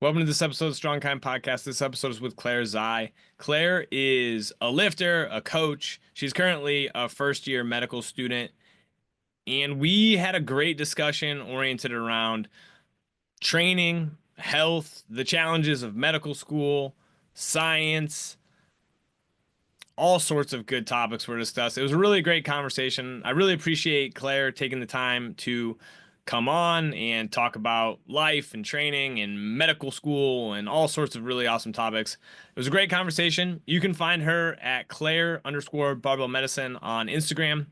Welcome to this episode of Strong Kind Podcast. This episode is with Claire Zai. Claire is a lifter, a coach. She's currently a first-year medical student, and we had a great discussion oriented around training, health, the challenges of medical school, science, all sorts of good topics were discussed. It was a really great conversation. I really appreciate Claire taking the time to come on and talk about life and training and medical school and all sorts of really awesome topics. It was a great conversation. You can find her at Claire_barbell medicine on Instagram.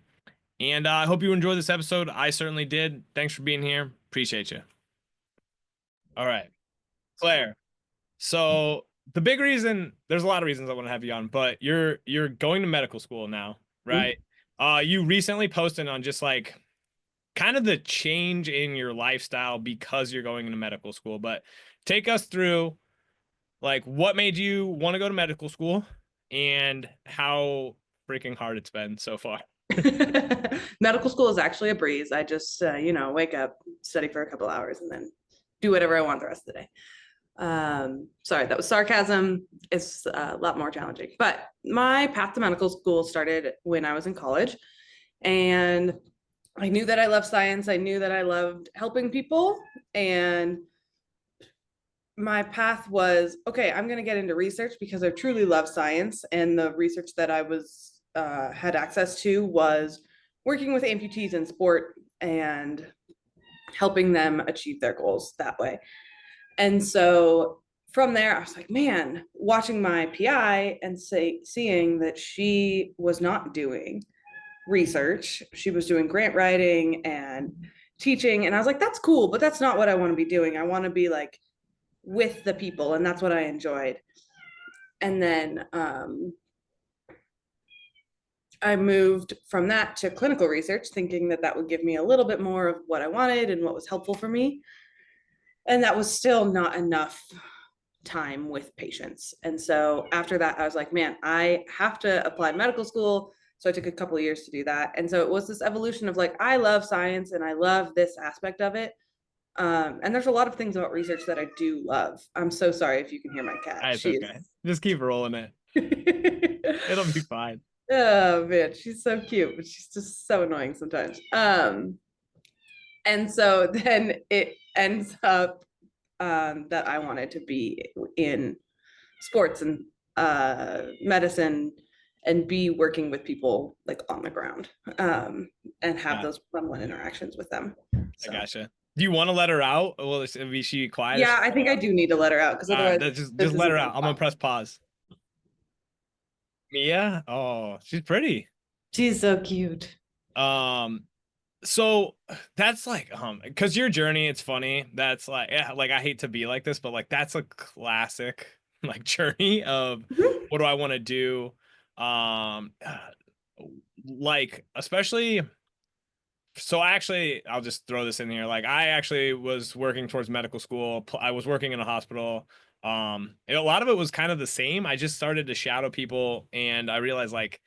And I hope you enjoyed this episode. I certainly did. Thanks for being here. Appreciate you. All right, Claire. So the big reason, there's a lot of reasons I want to have you on, but you're going to medical school now, right? You recently posted on just like kind of the change in your lifestyle because you're going into medical school, but take us through like what made you want to go to medical school and how freaking hard it's been so far. Medical school is actually a breeze. I just, wake up, study for a couple hours, and then do whatever I want the rest of the day. Sorry, that was sarcasm. It's a lot more challenging. But my path to medical school started when I was in college, and I knew that I loved science. I knew that I loved helping people, and my path was, okay, I'm going to get into research because I truly love science, and the research that I was had access to was working with amputees in sport and helping them achieve their goals that way. And so from there, I was like, man, watching my PI and seeing that she was not doing research, she was doing grant writing and teaching. And I was like, that's cool, but that's not what I want to be doing. I want to be like with the people, and that's what I enjoyed. And then I moved from that to clinical research, thinking that that would give me a little bit more of what I wanted and what was helpful for me. And that was still not enough time with patients. And so after that, I was like, man, I have to apply medical school. So I took a couple of years to do that. And so it was this evolution of like, I love science and I love this aspect of it. And there's a lot of things about research that I do love. I'm so sorry if you can hear my cat. It's okay. Just keep rolling it. It'll be fine. Oh man, she's so cute, but she's just so annoying sometimes. And so then it ends up that I wanted to be in sports and medicine and be working with people like on the ground and have those one-on-one interactions with them. So. I gotcha. Do you want to let her out? Or will she quiet? Yeah, I think I do need to let her out because otherwise just let her out. I'm gonna press pause. Mia? Oh, she's pretty. She's so cute. So that's like because your journey, it's funny. That's like, yeah, like I hate to be like this, but like that's a classic like journey of what do I want to do? Like especially. So I'll just throw this in here. Like I actually was working towards medical school. I was working in a hospital. A lot of it was kind of the same. I just started to shadow people, and I realized like,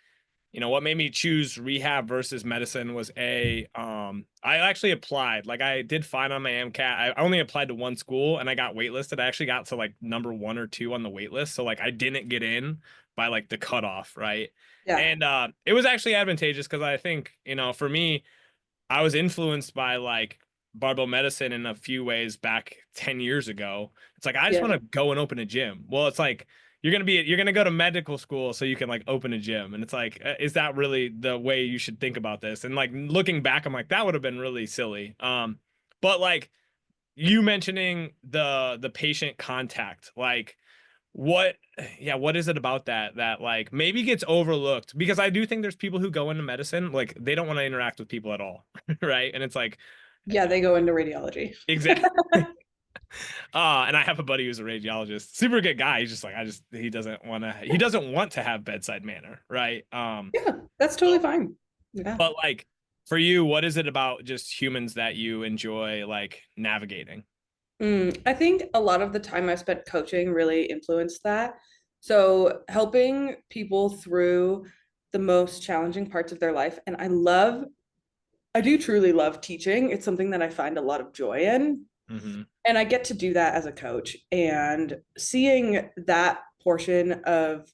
what made me choose rehab versus medicine was I actually applied. Like I did fine on my MCAT. I only applied to one school and I got waitlisted. I actually got to like number 1 or 2 on the wait list. So like I didn't get in by like the cutoff, right? Yeah. And it was actually advantageous because I think, for me, I was influenced by like barbell medicine in a few ways back 10 years ago. It's like, I just want to go and open a gym. Well, it's like, you're going to go to medical school so you can like open a gym. And it's like, is that really the way you should think about this? And like looking back, I'm like, that would have been really silly. But like you mentioning the patient contact, like what is it about that like maybe gets overlooked? Because I do think there's people who go into medicine, like they don't want to interact with people at all. Right. And it's like, yeah, they go into radiology. Exactly. And I have a buddy who's a radiologist, super good guy. He's just like, he doesn't want to have bedside manner. Right. Yeah, that's totally fine. Yeah. But like for you, what is it about just humans that you enjoy like navigating? I think a lot of the time I spent coaching really influenced that. So helping people through the most challenging parts of their life. And I do truly love teaching. It's something that I find a lot of joy in. Mm-hmm. And I get to do that as a coach, and seeing that portion of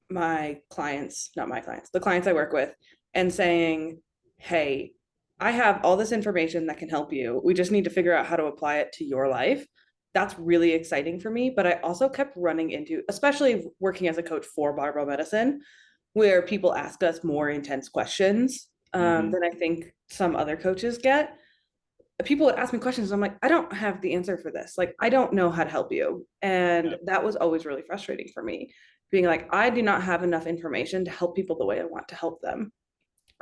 my clients, not my clients, the clients I work with, and saying, hey, I have all this information that can help you. We just need to figure out how to apply it to your life. That's really exciting for me. But I also kept running into, especially working as a coach for barbell medicine, where people ask us more intense questions Mm-hmm. than I think some other coaches get. People would ask me questions. I'm like, I don't have the answer for this. Like, I don't know how to help you. And Yeah. that was always really frustrating for me, being like, I do not have enough information to help people the way I want to help them.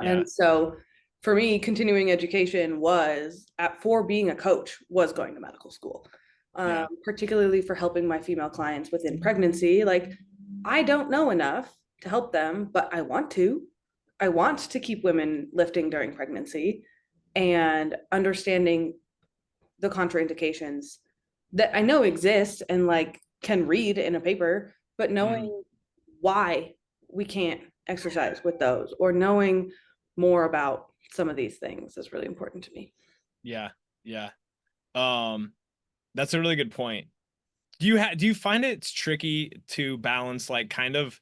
Yeah. And so for me, continuing education was for being a coach was going to medical school, Yeah. particularly for helping my female clients within pregnancy. Like, I don't know enough to help them, but I want to. I want to keep women lifting during pregnancy and understanding the contraindications that I know exist and like can read in a paper, but Mm-hmm. knowing why we can't exercise with those, or knowing more about some of these things, is really important to me. Yeah. Yeah. Um, that's a really good point. Do you find it's tricky to balance like kind of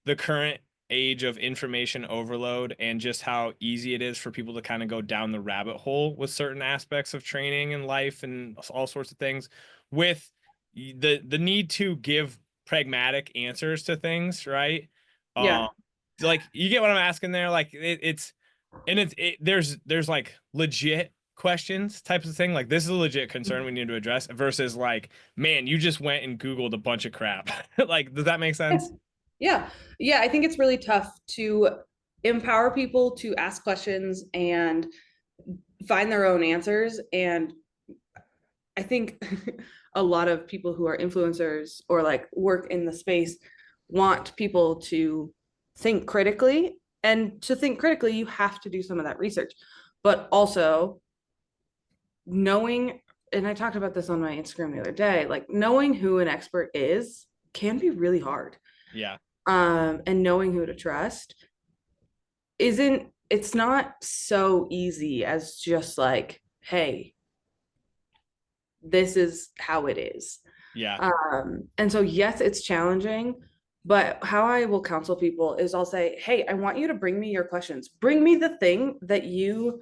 the current age of information overload and just how easy it is for people to kind of go down the rabbit hole with certain aspects of training and life and all sorts of things with the need to give pragmatic answers to things, right? Yeah. Um, like you get what I'm asking there? Like it's and there's like legit questions types of thing, like this is a legit concern we need to address versus like, man, you just went and googled a bunch of crap. Like, does that make sense? Yeah. Yeah. I think it's really tough to empower people to ask questions and find their own answers. And I think a lot of people who are influencers or like work in the space want people to think critically. And to think critically, you have to do some of that research. But also knowing, and I talked about this on my Instagram the other day, like knowing who an expert is can be really hard. Yeah. And knowing who to trust isn't, it's not so easy as just like, hey, this is how it is. Yeah. And so, yes, it's challenging, but how I will counsel people is I'll say, hey, I want you to bring me your questions. Bring me the thing that you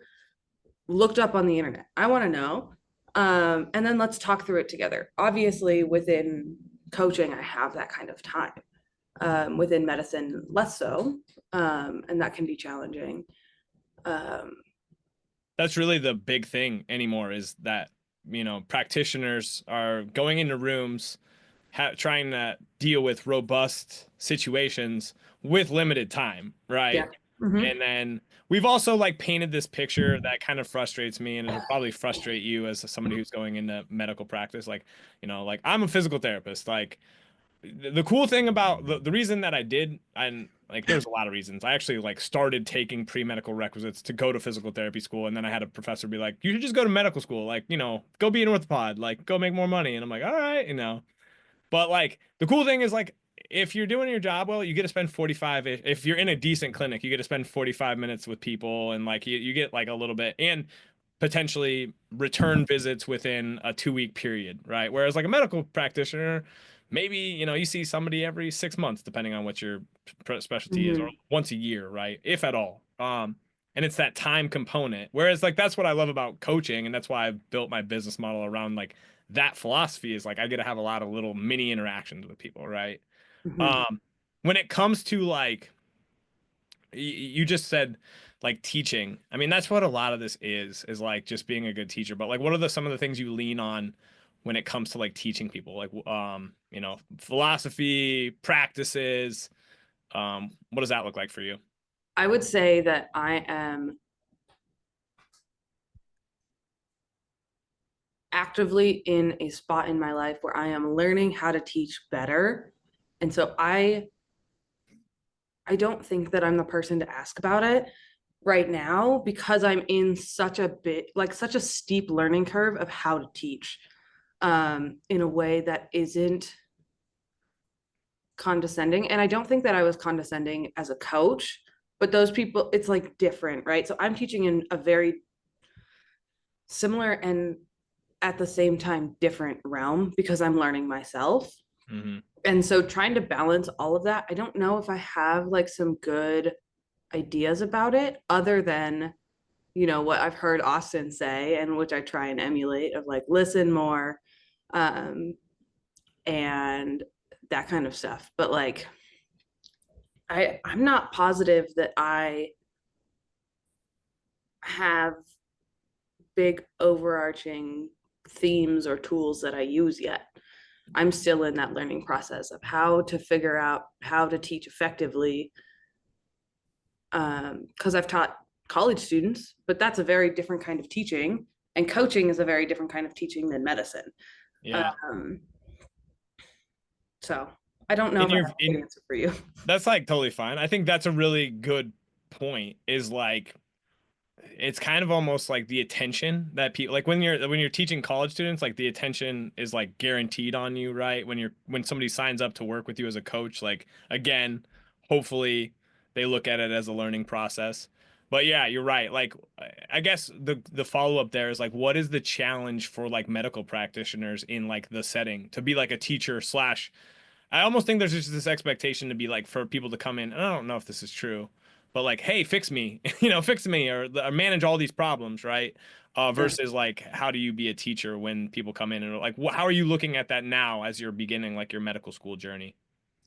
looked up on the internet. I want to know. And then let's talk through it together. Obviously, within coaching, I have that kind of time. Within medicine, less so. And that can be challenging. Um, That's really the big thing anymore is that, practitioners are going into rooms trying to deal with robust situations with limited time, yeah. right? Mm-hmm. And then we've also like painted this picture that kind of frustrates me, and it'll probably frustrate you as somebody who's going into medical practice. Like, like I'm a physical therapist. Like the cool thing about the reason that I did, and like there's a lot of reasons. I actually like started taking pre-medical requisites to go to physical therapy school, and then I had a professor be like, "You should just go to medical school. Like, go be an orthopod. Like, go make more money." And I'm like, "All right." But like the cool thing is like if you're doing your job well, you get to spend 45 if you're in a decent clinic, you get to spend 45 minutes with people and like you get like a little bit and potentially return visits within a 2 week period, right? Whereas like a medical practitioner, maybe, you see somebody every 6 months, depending on what your specialty is, or Mm-hmm. once a year, right? If at all. And it's that time component. Whereas like that's what I love about coaching, and that's why I've built my business model around like that philosophy is like I get to have a lot of little mini interactions with people, right? Mm-hmm. Um, when it comes to like you just said like teaching. I mean, that's what a lot of this is like just being a good teacher. But like what are some of the things you lean on when it comes to like teaching people? Like philosophy, practices, what does that look like for you? I would say that I am actively in a spot in my life where I am learning how to teach better. And so I don't think that I'm the person to ask about it right now, because I'm in such a bit like such a steep learning curve of how to teach in a way that isn't condescending. And I don't think that I was condescending as a coach, but those people, it's like different, right? So I'm teaching in a very similar and at the same time different realm because I'm learning myself. Mm-hmm. And so trying to balance all of that, I don't know if I have like some good ideas about it other than, what I've heard Austin say and which I try and emulate of like listen more, um and that kind of stuff. But like I'm not positive that I have big overarching themes or tools that I use yet. I'm still in that learning process of how to figure out how to teach effectively. Because I've taught college students, but that's a very different kind of teaching, and coaching is a very different kind of teaching than medicine. Yeah. Um, so I don't know In if I your have a in good answer for you. That's like totally fine. I think that's a really good point, is like it's kind of almost like the attention that people like when you're teaching college students, like the attention is like guaranteed on you, right? When somebody signs up to work with you as a coach, like again, hopefully they look at it as a learning process. But yeah, you're right. Like I guess the follow-up there is like what is the challenge for like medical practitioners in like the setting to be like a teacher slash I almost think there's just this expectation to be like for people to come in, and I don't know if this is true, but like, hey, fix me, fix me or manage all these problems, right? Yeah. Versus like, how do you be a teacher when people come in and like, how are you looking at that now as you're beginning like your medical school journey?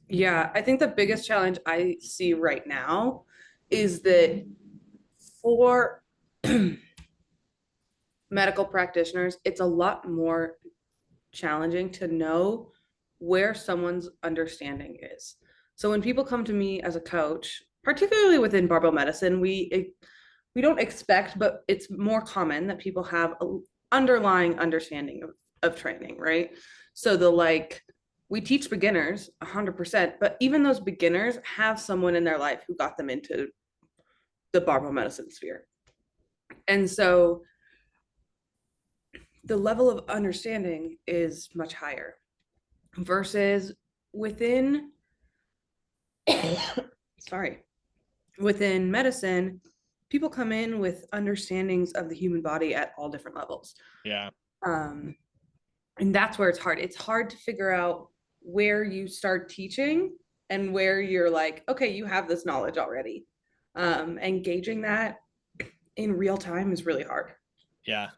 Yeah, I think the biggest challenge I see right now is that for medical practitioners, it's a lot more challenging to know where someone's understanding is. So when people come to me as a coach, particularly within barbell medicine, we don't expect, but it's more common that people have a underlying understanding of training, right? So the like we teach beginners 100%, but even those beginners have someone in their life who got them into the barbell medicine sphere. And so the level of understanding is much higher versus within sorry, within medicine, people come in with understandings of the human body at all different levels. Yeah. Um, and that's where it's hard. It's hard to figure out where you start teaching and where you're like, okay, you have this knowledge already. Engaging that in real time is really hard. Yeah.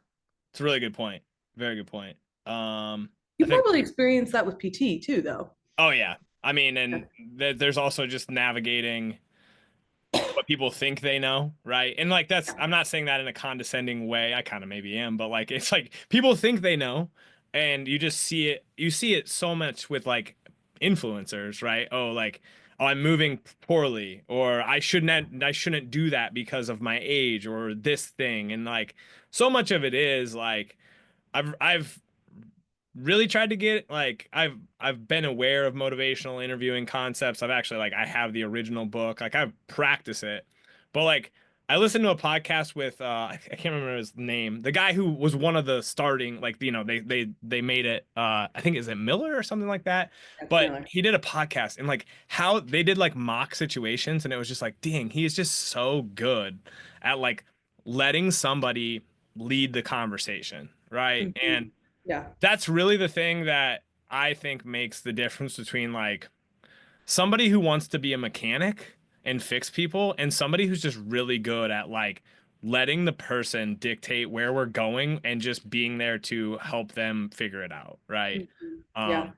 It's a really good point. Very good point. You I think, probably experienced that with PT too, though. oh yeah. I mean, Yeah. and there's also just navigating what people think they know, right? And like I'm not saying that in a condescending way. I kind of maybe am, but like it's like people think they know and you see it so much with like influencers, right? Oh, like oh, I'm moving poorly or I shouldn't do that because of my age or this thing and like so much of it is like I've really tried to get like I've been aware of motivational interviewing concepts. I've actually like I have the original book. Like I've practiced it. But like I listened to a podcast with I can't remember his name. The guy who was one of the starting like they made it I think is it Miller or something like that. That's But Miller. he did a podcast and like how they did like mock situations and it was just like dang, he is just so good at like letting somebody lead the conversation, right? Mhm. And Yeah. that's really the thing that I think makes the difference between like somebody who wants to be a mechanic and fix people and somebody who's just really good at like letting the person dictate where we're going and just being there to help them figure it out, right? Mhm. Yeah. Um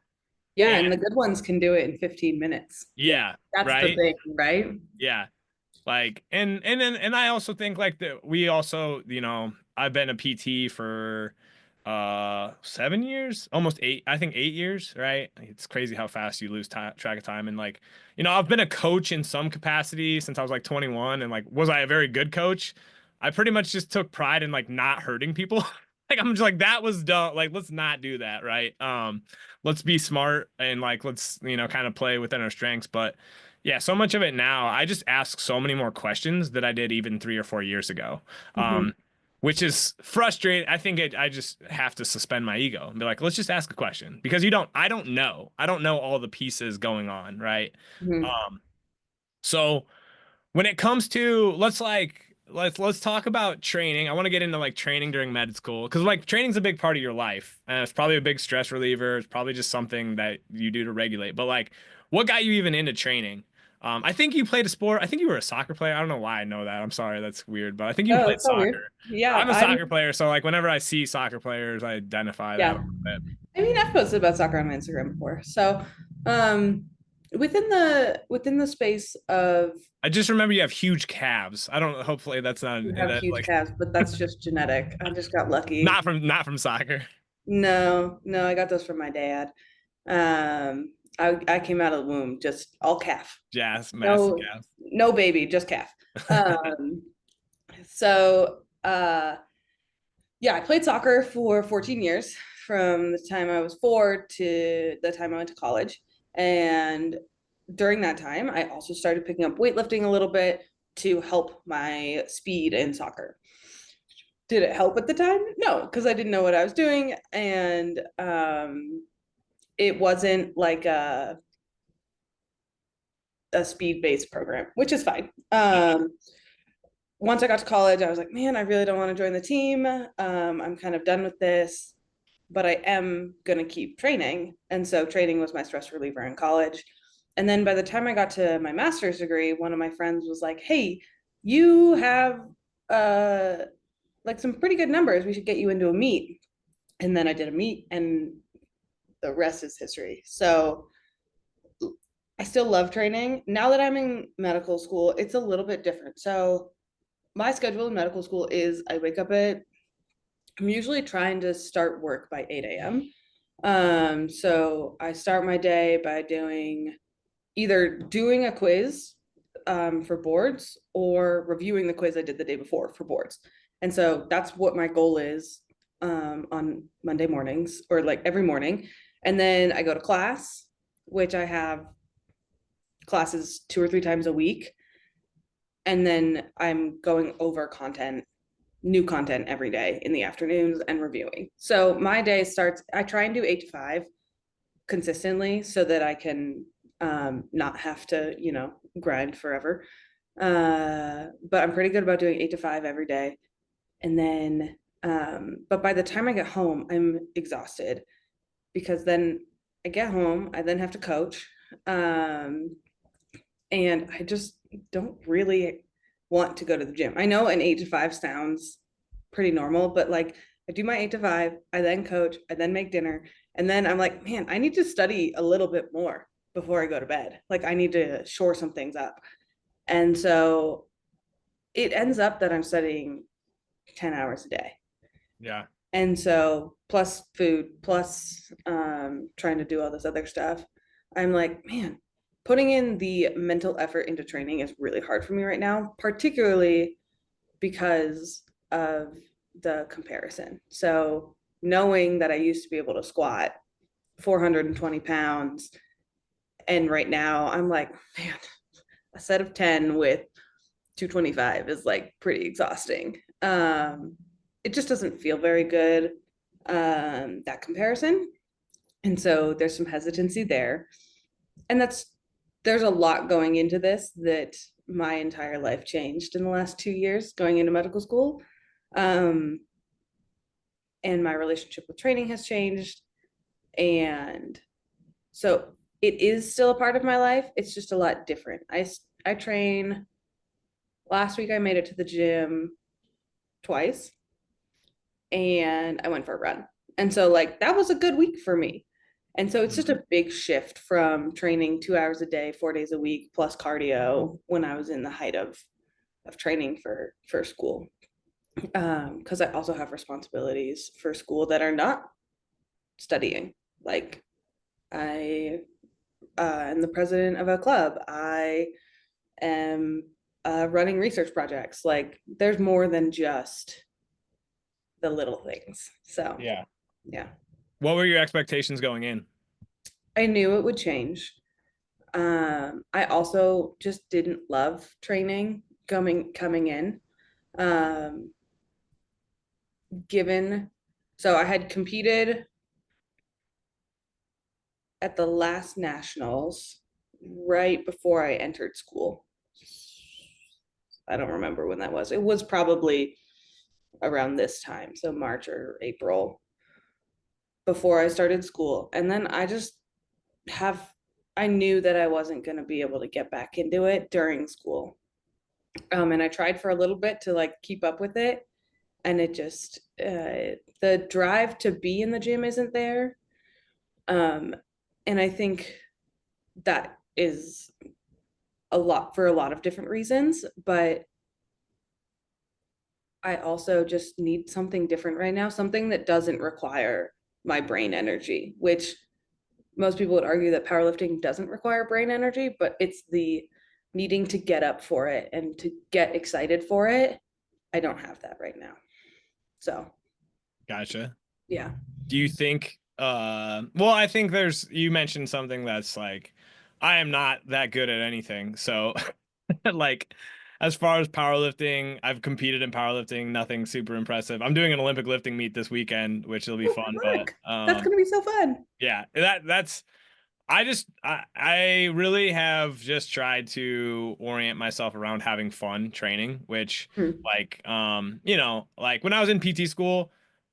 Yeah. and And the good ones can do it in 15 minutes. yeah, That's the right? thing, right? Yeah. Like and I also think like that we also, I've been a PT for 7 years, almost eight, I think 8 years, right? It's crazy how fast you lose track of time and like, I've been a coach in some capacity since I was like 21 and like was I a very good coach? I pretty much just took pride in like not hurting people. Like I'm just like that was dumb. Like let's not do that, right? Let's be smart and like let's, kind of play within our strengths, but yeah, so much of it now, I just ask so many more questions that I did even 3 or 4 years ago, Mhm. which is frustrating. I think I just have to suspend my ego and be like, let's just ask a question because I don't know. I don't know all the pieces going on, right? Mhm. Um, so when it comes to let's talk about training. I want to get into like training during med school because like training's a big part of your life, and it's probably a big stress reliever. It's probably just something that you do to regulate. But like, what got you even into training? I think you played a sport. I think you were a soccer player. I don't know why I know that. I'm sorry, that's weird, but I think you Oh, played that's so weird. soccer. Yeah, I'm a soccer player, so like whenever I see soccer players, I identify that a yeah. little bit. I mean, I've posted about soccer on my Instagram before. So, um, within the space of I just remember you have huge calves. I don't. Hopefully, that's not you have that huge like calves, but that's just genetic. I just got lucky. not from soccer. No, no, I got those from my dad. I came out of the womb just all calf. Jazz, massive No, calves. no baby, just calf. So yeah, I played soccer for 14 years from the time I was 4 to the time I went to college. And during that time, I also started picking up weightlifting a little bit to help my speed in soccer. Did it help at the time? No, because I didn't know what I was doing. And it wasn't like a speed based program, which is fine. Once I got to college, I was like, man, I really don't want to join the team. I'm kind of done with this, but I am going to keep training. And so training was my stress reliever in college. And then by the time I got to my master's degree, one of my friends was like, hey, you have uh, like some pretty good numbers. We should get you into a meet. And then I did a meet, and the rest is history. So I still love training. Now that I'm in medical school, it's a little bit different. So my schedule in medical school is I wake up at, I'm usually trying to start work by 8 a.m. So I start my day by either doing a quiz for boards or reviewing the quiz I did the day before for boards. And so that's what my goal is on Monday mornings or like every morning. And then I go to class, which I have classes 2 or 3 times a week. And then I'm going over new content every day in the afternoons and reviewing. So my day starts, I try and do 8 to 5 consistently so that I can not have to, grind forever. But I'm pretty good about doing 8 to 5 every day. And then, but by the time I get home, I'm exhausted because then I get home, I then have to coach. And I just don't really want to go to the gym. I know an 8 to 5 sounds pretty normal, but like I do my 8 to 5, I then coach, I then make dinner, and then I'm like, man, I need to study a little bit more before I go to bed. Like I need to shore some things up. And so it ends up that I'm studying 10 hours a day. Yeah. And so plus food, plus trying to do all this other stuff, I'm like, man, putting in the mental effort into training is really hard for me right now, particularly because of the comparison. So knowing that I used to be able to squat 420 pounds, and right now I'm like, man, a set of 10 with 225 is like pretty exhausting. It just doesn't feel very good, that comparison. And so there's some hesitancy there. And there's a lot going into this that my entire life changed in the last 2 years going into medical school. Um, and my relationship with training has changed. And so it is still a part of my life. It's just a lot different. I train. Last week I made it to the gym twice and I went for a run. And so like that was a good week for me. And so it's just a big shift from training 2 hours a day, 4 days a week, plus cardio when I was in the height of training for school. Because I also have responsibilities for school that are not studying. Like I am the president of a club. I am running research projects. Like there's more than just the little things. So Yeah. yeah, What were your expectations going in? I knew it would change. I also just didn't love training coming in. Um, given so I had competed at the last nationals right before I entered school. I don't remember when that was. It was probably around this time, so March or April, before I started school. And then have I knew that I wasn't going to be able to get back into it during school. And I tried for a little bit to like keep up with it, and it just the drive to be in the gym isn't there. And I think that is a lot for a lot of different reasons, but I also just need something different right now, something that doesn't require my brain energy, which most people would argue that powerlifting doesn't require brain energy, but it's the needing to get up for it and to get excited for it. I don't have that right now. So, Gotcha. yeah. Do you think well, I think you mentioned something that's like I am not that good at anything. So like as far as powerlifting, I've competed in powerlifting, nothing super impressive. I'm doing an Olympic lifting meet this weekend, which will be Oh, fun, but look, that's gonna be so fun. yeah, that's I really have just tried to orient myself around having fun training, which Hmm. like like when I was in PT school,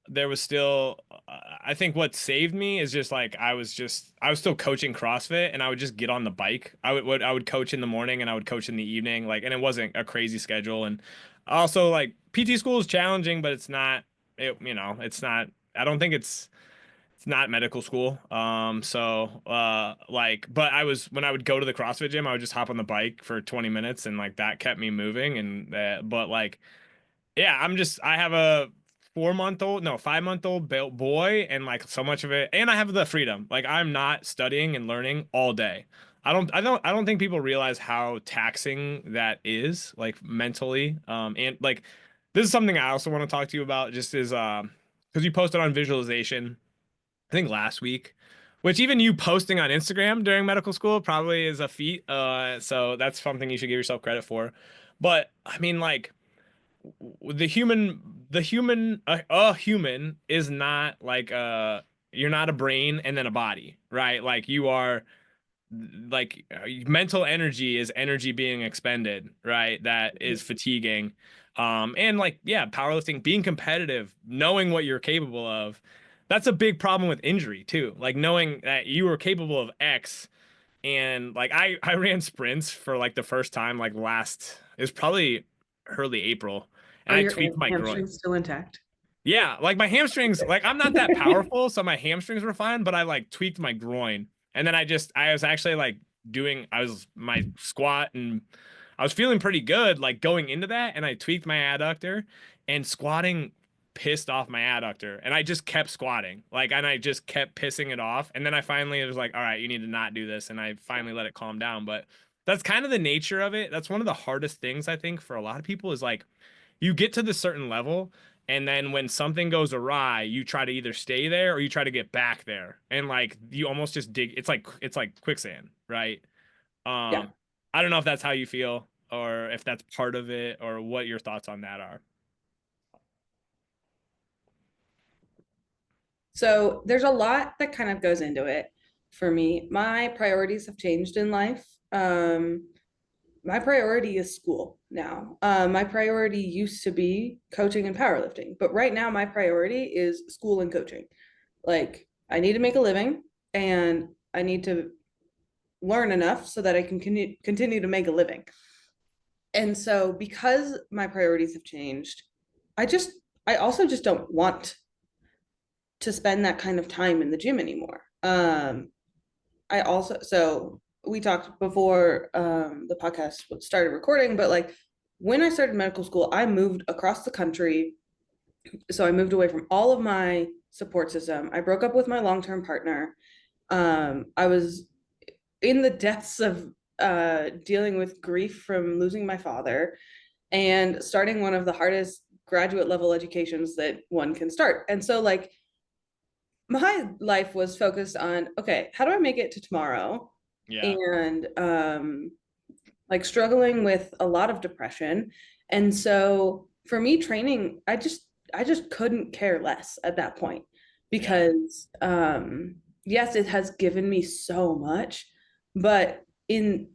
there was still I think what saved me is just like I was still coaching CrossFit and I would just get on the bike. I would coach in the morning and I would coach in the evening, like, and it wasn't a crazy schedule. And also like PT school is challenging, but it's not I don't think it's not medical school. But when I would go to the CrossFit gym, I would just hop on the bike for 20 minutes and like that kept me moving. But like, yeah, I have a 4 month old, no, 5 month old boy, and like so much of it, and I have the freedom. Like, I'm not studying and learning all day. I don't think people realize how taxing that is, like mentally. And like, this is something I also want to talk to you about, just because you posted on visualization I think last week, which even you posting on Instagram during medical school probably is a feat. So that's something you should give yourself credit for. But I mean, like a human is not like you're not a brain and then a body, right? Like you are like mental energy is energy being expended, right? That is fatiguing. And like, yeah, powerlifting, being competitive, knowing what you're capable of, that's a big problem with injury too. Like knowing that you were capable of X, and like I ran sprints for like the first time like it was probably early April, and Are I your tweaked my groin. hamstrings still intact? Yeah, like my hamstrings, like I'm not that powerful, so my hamstrings were fine, but I like tweaked my groin. And then I was actually like I was my squat and I was feeling pretty good like going into that, and I tweaked my adductor, and squatting pissed off my adductor, and I just kept squatting. Like, and I just kept pissing it off. And then I finally was like, all right, you need to not do this, and I finally let it calm down. But that's kind of the nature of it. That's one of the hardest things I think for a lot of people is like you get to the certain level, and then when something goes awry you try to either stay there or you try to get back there, and like you almost just dig. It's like quicksand, right? Yeah. I don't know if that's how you feel or if that's part of it or what your thoughts on that are. So there's a lot that kind of goes into it for me. My priorities have changed in life. My priority is school now. My priority used to be coaching and powerlifting, but right now my priority is school and coaching. Like, I need to make a living and I need to learn enough so that I can continue to make a living. And so because my priorities have changed, I just I also just don't want to spend that kind of time in the gym anymore. I also so we talked before the podcast started recording, but like when I started medical school, I moved across the country. So I moved away from all of my support system. I broke up with my long-term partner. I was in the depths of dealing with grief from losing my father and starting one of the hardest graduate level educations that one can start. And so like my life was focused on, okay, how do I make it to tomorrow? Yeah. And like struggling with a lot of depression. And so for me, training, I just couldn't care less at that point Yeah. because yes, it has given me so much, but in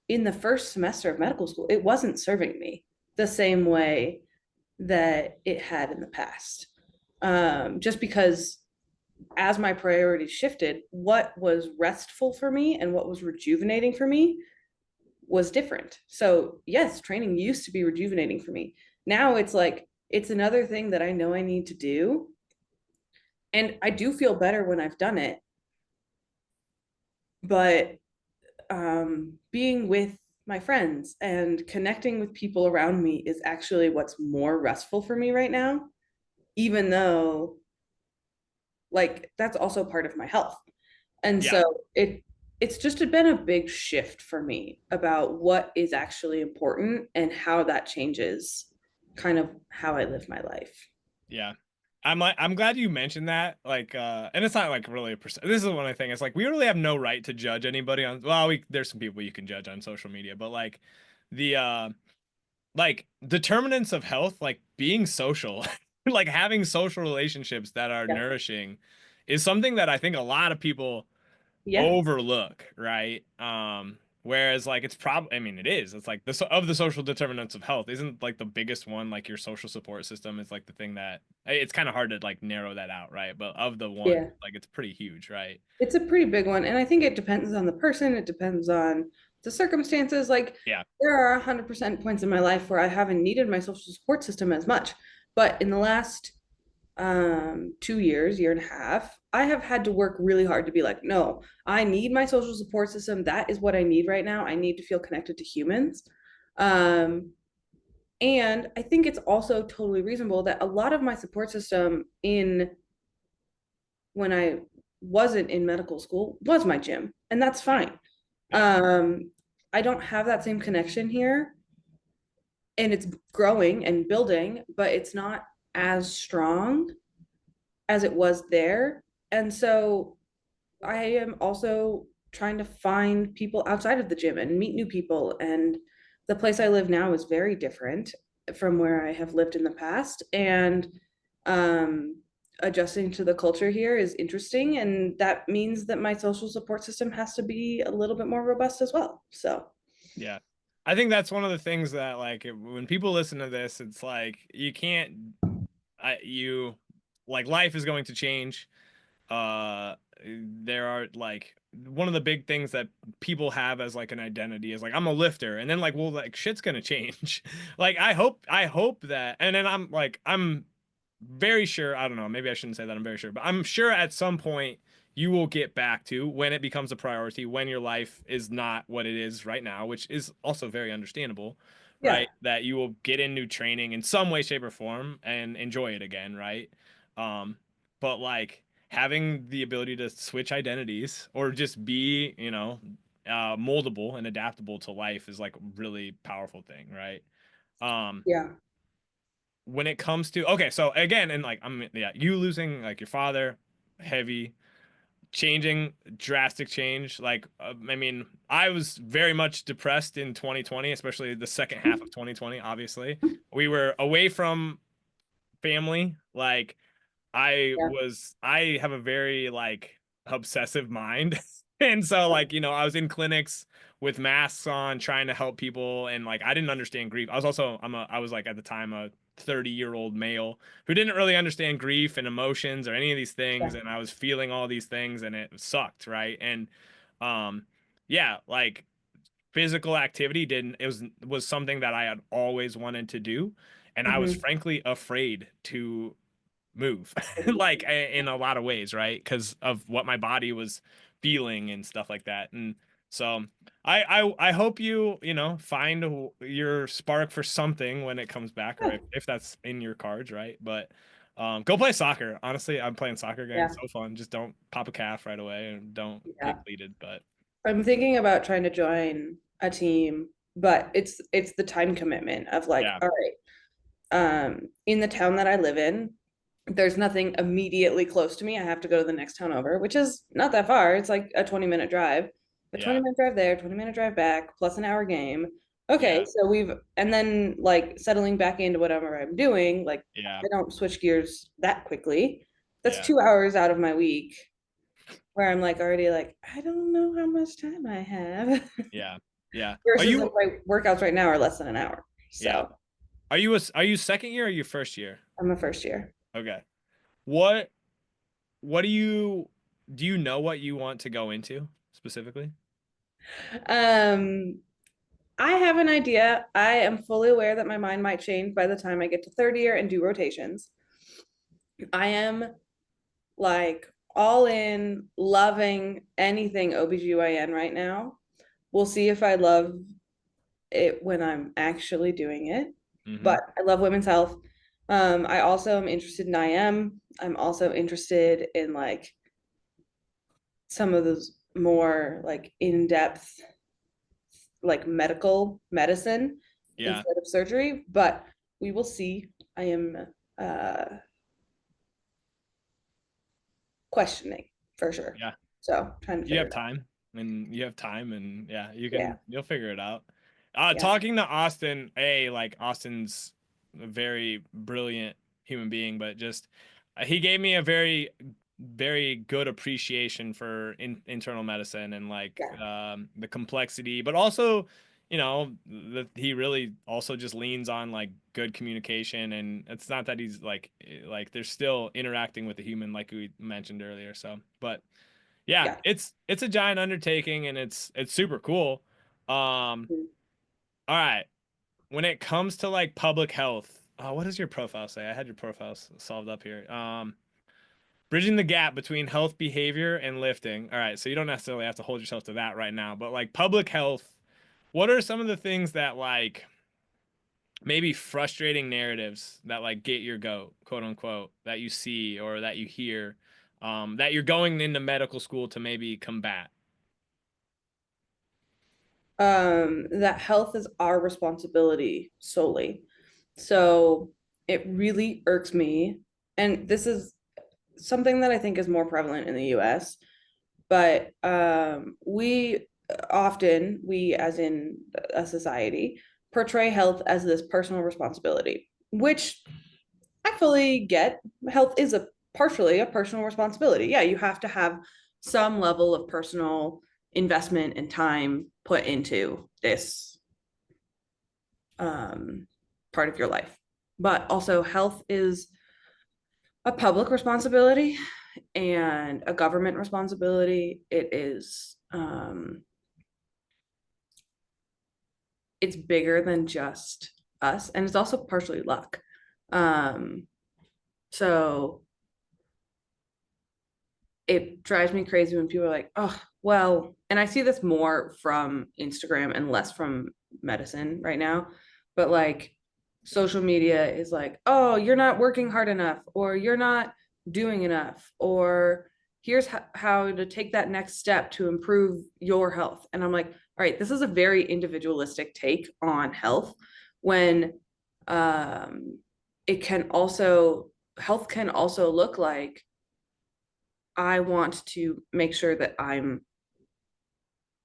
in the first semester of medical school, it wasn't serving me the same way that it had in the past. Just because as my priorities shifted, what was restful for me and what was rejuvenating for me was different. So, yes, training used to be rejuvenating for me. Now it's like, it's another thing that I know I need to do. And I do feel better when I've done it. But being with my friends and connecting with people around me is actually what's more restful for me right now, even though like that's also part of my health. And Yeah. so it's just been a big shift for me about what is actually important and how that changes kind of how I live my life. Yeah. I'm glad you mentioned that. Like, and it's not like really this is one of the things. It's like we really have no right to judge anybody on. Well, there's some people you can judge on social media, but the like determinants of health, like being social, like having social relationships that are Yeah. nourishing, is something that I think a lot of people Yeah. overlook, right? Whereas like it's probably, I mean, it is. It's like of the social determinants of health, isn't like the biggest one like your social support system is like the thing that it's kind of hard to like narrow that out, right? But of the one, Yeah. like it's pretty huge, right? It's a pretty big one. And I think it depends on the person. It depends on the circumstances. Like Yeah, there are 100% points in my life where I haven't needed my social support system as much. But in the last 2 years, year and a half, I have had to work really hard to be like, no, I need my social support system. That is what I need right now. I need to feel connected to humans. Um, and I think it's also totally reasonable that a lot of my support system in when I wasn't in medical school was my gym, and that's yeah, fine. yeah, I don't have that same connection here, and it's growing and building, but it's not as strong as it was there. And so I am also trying to find people outside of the gym and meet new people. And the place I live now is very different from where I have lived in the past. And um, adjusting to the culture here is interesting. And that means that my social support system has to be a little bit more robust as well. So, yeah. I think that's one of the things that like when people listen to this, it's like you can't, you like life is going to change. uh there are like one of the big things that people have as like an identity is like I'm a lifter, and then like well like shit's gonna change. Like I hope that, and then I'm very sure, I don't know, maybe I shouldn't say that I'm very sure, but I'm sure at some point you will get back to when it becomes a priority, when your life is not what it is right now, which is also very understandable, yeah, right? That you will get in new training in some way, shape, or form and enjoy it again, right? Um, but like having the ability to switch identities or just be, moldable and adaptable to life is like a really powerful thing, right? Um, yeah, when it comes to okay, so again, and like yeah, you losing like your father, heavy, changing, drastic change. Like I mean, I was very much depressed in 2020, especially the second half of 2020. Obviously, we were away from family. Like yeah, I have a very like obsessive mind. And so like, I was in clinics with masks on trying to help people, and like I didn't understand grief. I was like at the time a 30-year-old male who didn't really understand grief and emotions or any of these things, yeah, and I was feeling all these things and it sucked, right? And um yeah, like physical activity didn't it was something that I had always wanted to do, and I was hmm, frankly afraid to move like in a lot of ways, right? Because of what my body was feeling and stuff like that. And so I hope find your spark for something when it comes back, or yeah, if that's in your cards, right? But go play soccer. Honestly, I'm playing soccer again. yeah, It's so fun. Just don't pop a calf right away and don't yeah. get cleated. But I'm thinking about trying to join a team, but it's the time commitment of like, yeah, all right, in the town that I live in, there's nothing immediately close to me. I have to go to the next town over, which is not that far. It's like a 20-minute drive. A yeah, 20-minute drive there, 20-minute drive back, plus an hour game. Okay, yeah, so and then like settling back into whatever I'm doing, like yeah, I don't switch gears that quickly. That's yeah, 2 hours out of my week where I'm like already like, I don't know how much time I have. yeah. Yeah. Are Versus like you, my workouts right now are less than an hour. yeah. So Are you second year or are you first year? I'm a first year. Okay. What what do you know what you want to go into specifically? Um, I have an idea. I am fully aware that my mind might change by the time I get to third year and do rotations. I am like all in, loving anything OBGYN right now. We'll see if I love it when I'm actually doing it. Mm-hmm. But I love women's health. I also am interested in IM. I'm also interested in like some of those more like in-depth like medical medicine Yeah. instead of surgery, but we will see. I am uh questioning for sure. Yeah. So trying to You figure have it out. time and you have time and yeah, Yeah. you'll figure it out. Yeah. Talking to Austin, like Austin's a very brilliant human being, but just he gave me a very good appreciation for internal medicine and like Yeah. the complexity, but also, he really also just leans on like good communication, and it's not that he's like they're still interacting with the human like we mentioned earlier. So, but yeah, Yeah. it's a giant undertaking and it's super cool. Mm. All right. When it comes to like public health, what does your profile say? I had your profile solved up here. Bridging the gap between health behavior and lifting. All right, so you don't necessarily have to hold yourself to that right now, but like public health, what are some of the things that like maybe frustrating narratives that like get your goat, quote unquote, that you see or that you hear, that you're going into medical school to maybe combat? That health is our responsibility solely. So it really irks me. And this is something that I think is more prevalent in the US, but we as in a society, portray health as this personal responsibility, which I fully get. Health is a partially a personal responsibility. Yeah, you have to have some level of personal investment and time put into this um, part of your life. But also, health is a public responsibility and a government responsibility. It's bigger than just us, and it's also partially luck. Um, so it drives me crazy when people are like, oh, well, and I see this more from Instagram and less from medicine right now, but like social media is like, oh, you're not working hard enough, or you're not doing enough, or here's how to take that next step to improve your health. And I'm like, all right, this is a very individualistic take on health when it can also, health can also look like I want to make sure that I'm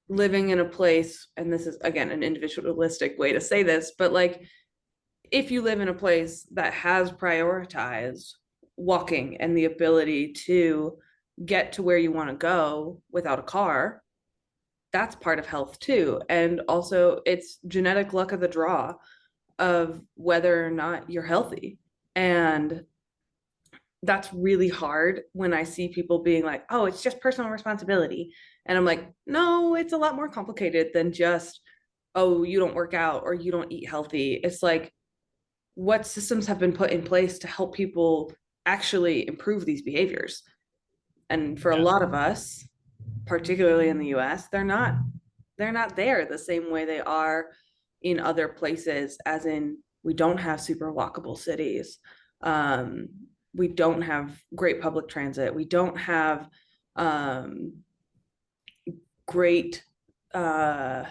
living in a place, and this is again an individualistic way to say this, but like if you live in a place that has prioritized walking and the ability to get to where you want to go without a car, that's part of health too. And also, it's genetic luck of the draw of whether or not you're healthy. And that's really hard when I see people being like, oh, it's just personal responsibility. And I'm like, no, it's a lot more complicated than just, oh, you don't work out or you don't eat healthy. It's like, what systems have been put in place to help people actually improve these behaviors? And for a Yeah. lot of us, particularly in the US, they're not there the same way they are in other places, as in we don't have super walkable cities. Um, we don't have great public transit. We don't have great uh,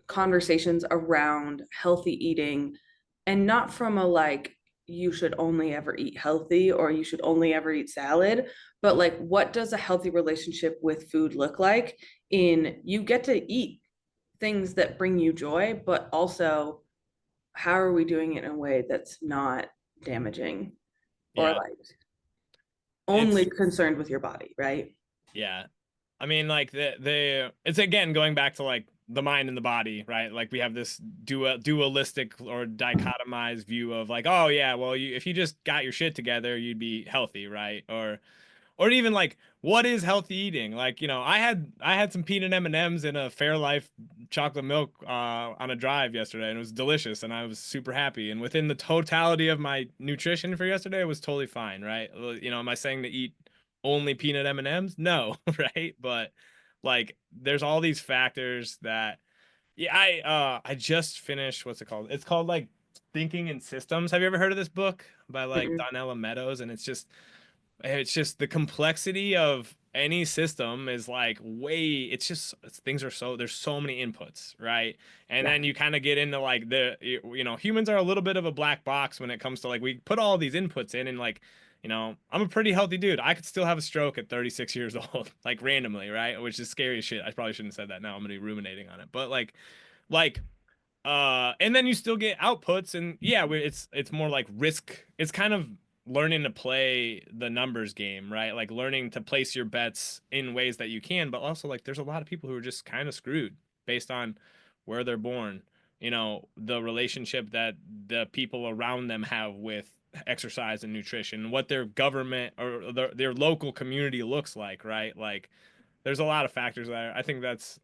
conversations around healthy eating, and not from a like, you should only ever eat healthy or you should only ever eat salad, but like, what does a healthy relationship with food look like? In you get to eat things that bring you joy, but also how are we doing it in a way that's not damaging or Yeah. like only It's concerned with your body, right? yeah. I mean, like the it's again going back to like the mind and the body, right? Like we have this dualistic or dichotomized view of like, oh yeah, well, if you just got your shit together, you'd be healthy, right? Or even like what is healthy eating? Like, I had some peanut M&Ms and a Fairlife chocolate milk on a drive yesterday, and it was delicious, and I was super happy. And within the totality of my nutrition for yesterday, it was totally fine, right? Am I saying to eat only peanut M&Ms? No, right? But like, there's all these factors that, yeah, I just finished, what's it called? It's called like Thinking in Systems. Have you ever heard of this book by like Mm-mm. Donella Meadows? And it's just the complexity of any system is like things are there's so many inputs, right? And Yeah. then you kind of get into like humans are a little bit of a black box when it comes to like we put all these inputs in, and like, I'm a pretty healthy dude. I could still have a stroke at 36 years old, like randomly, right? Which is scary as shit. I probably shouldn't have said that. Now I'm gonna be ruminating on it. But like and then you still get outputs, and yeah, it's more like risk. It's kind of learning to play the numbers game, right? Like learning to place your bets in ways that you can, but also like there's a lot of people who are just kind of screwed based on where they're born, the relationship that the people around them have with exercise and nutrition, what their government or their local community looks like, right? Like there's a lot of factors there. I think that's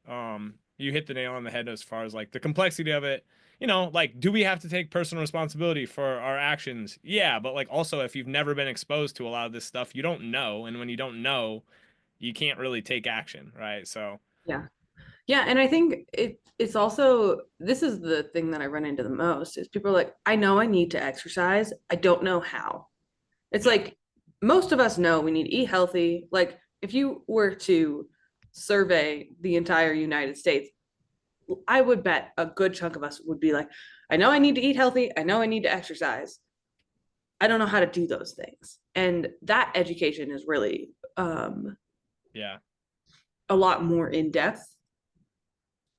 you hit the nail on the head as far as like the complexity of it. Like, do we have to take personal responsibility for our actions? Yeah, but like also if you've never been exposed to a lot of this stuff, you don't know, and when you don't know, you can't really take action, right? So, Yeah. Yeah, and I think it's also, this is the thing that I run into the most is people are like, I know I need to exercise. I don't know how. It's yeah. like most of us know we need to eat healthy. Like if you were to survey the entire United States, I would bet a good chunk of us would be like, I know I need to eat healthy. I know I need to exercise. I don't know how to do those things. And that education is really Yeah. a lot more in depth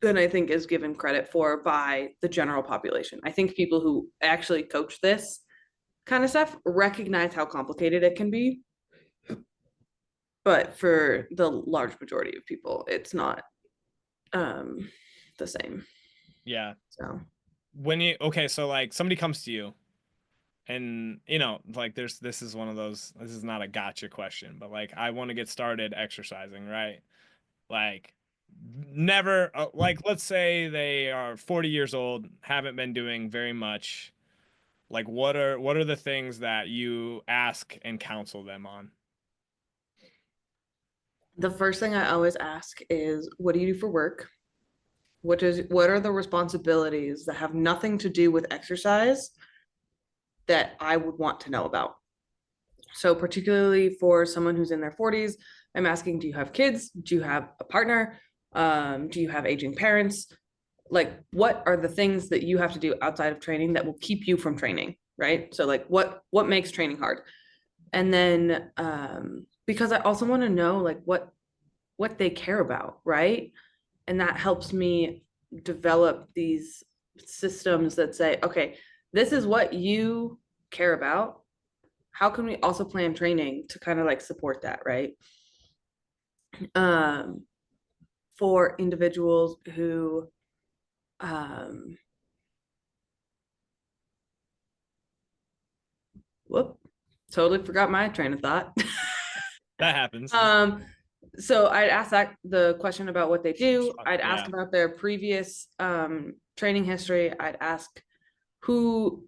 than I think is given credit for by the general population. I think people who actually coach this kind of stuff recognize how complicated it can be, but for the large majority of people, it's not um, the same. Yeah. So Okay, so like somebody comes to you, and like this is one of those, this is not a gotcha question, but like I want to get started exercising, right? Like, never, like, let's say they are 40 years old, haven't been doing very much. Like, what are the things that you ask and counsel them on? the first thing I always ask is, what do you do for work? What are the responsibilities that have nothing to do with exercise that I would want to know about? So particularly for someone who's in their 40s, I'm asking, do you have kids? Do you have a partner? Do you have aging parents? Like, what are the things that you have to do outside of training that will keep you from training? Right. So like what makes training hard? And then because I also want to know like what they care about, right? And that helps me develop these systems that say, okay, this is what you care about. How can we also plan training to kind of like support that, right? Um, for individuals who um whoop, totally forgot my train of thought. That happens. um so I'd ask that the question about what they do. I'd ask Yeah. about their previous training history. I'd ask who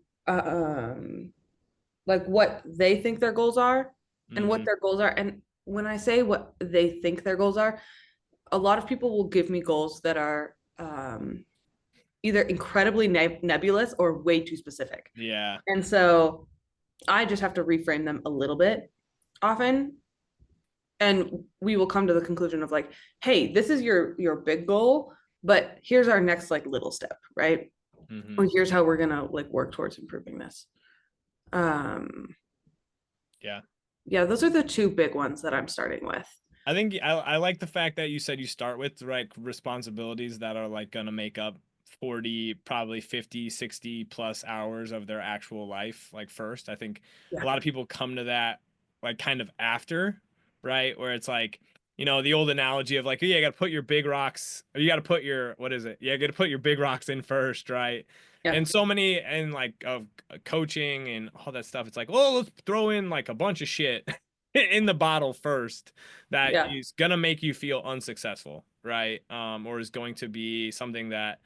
like what they think their goals are and what Hmm. their goals are. And when I say what they think their goals are, a lot of people will give me goals that are either incredibly nebulous or way too specific. Yeah. And so I just have to reframe them a little bit often. And we will come to the conclusion of like, hey, this is your big goal, but here's our next like little step, right? Hmm. Or here's how we're gonna like work towards improving this. Um, Yeah. yeah, those are the two big ones that I'm starting with. I think I like the fact that you said you start with like responsibilities that are like gonna make up 40, probably 50, 60 plus hours of their actual life, like first. I think a Yeah. lot of people come to that like kind of after, right? Where it's like you know, the old analogy of like, yeah, you got to put your big rocks, or you got to put your, what is it? Yeah, you got to put your big rocks in first, right? Yeah. And so many, and like of coaching and all that stuff, it's like, well, let's throw in like a bunch of shit in the bottle first that Yeah. is gonna make you feel unsuccessful, right? Or is going to be something that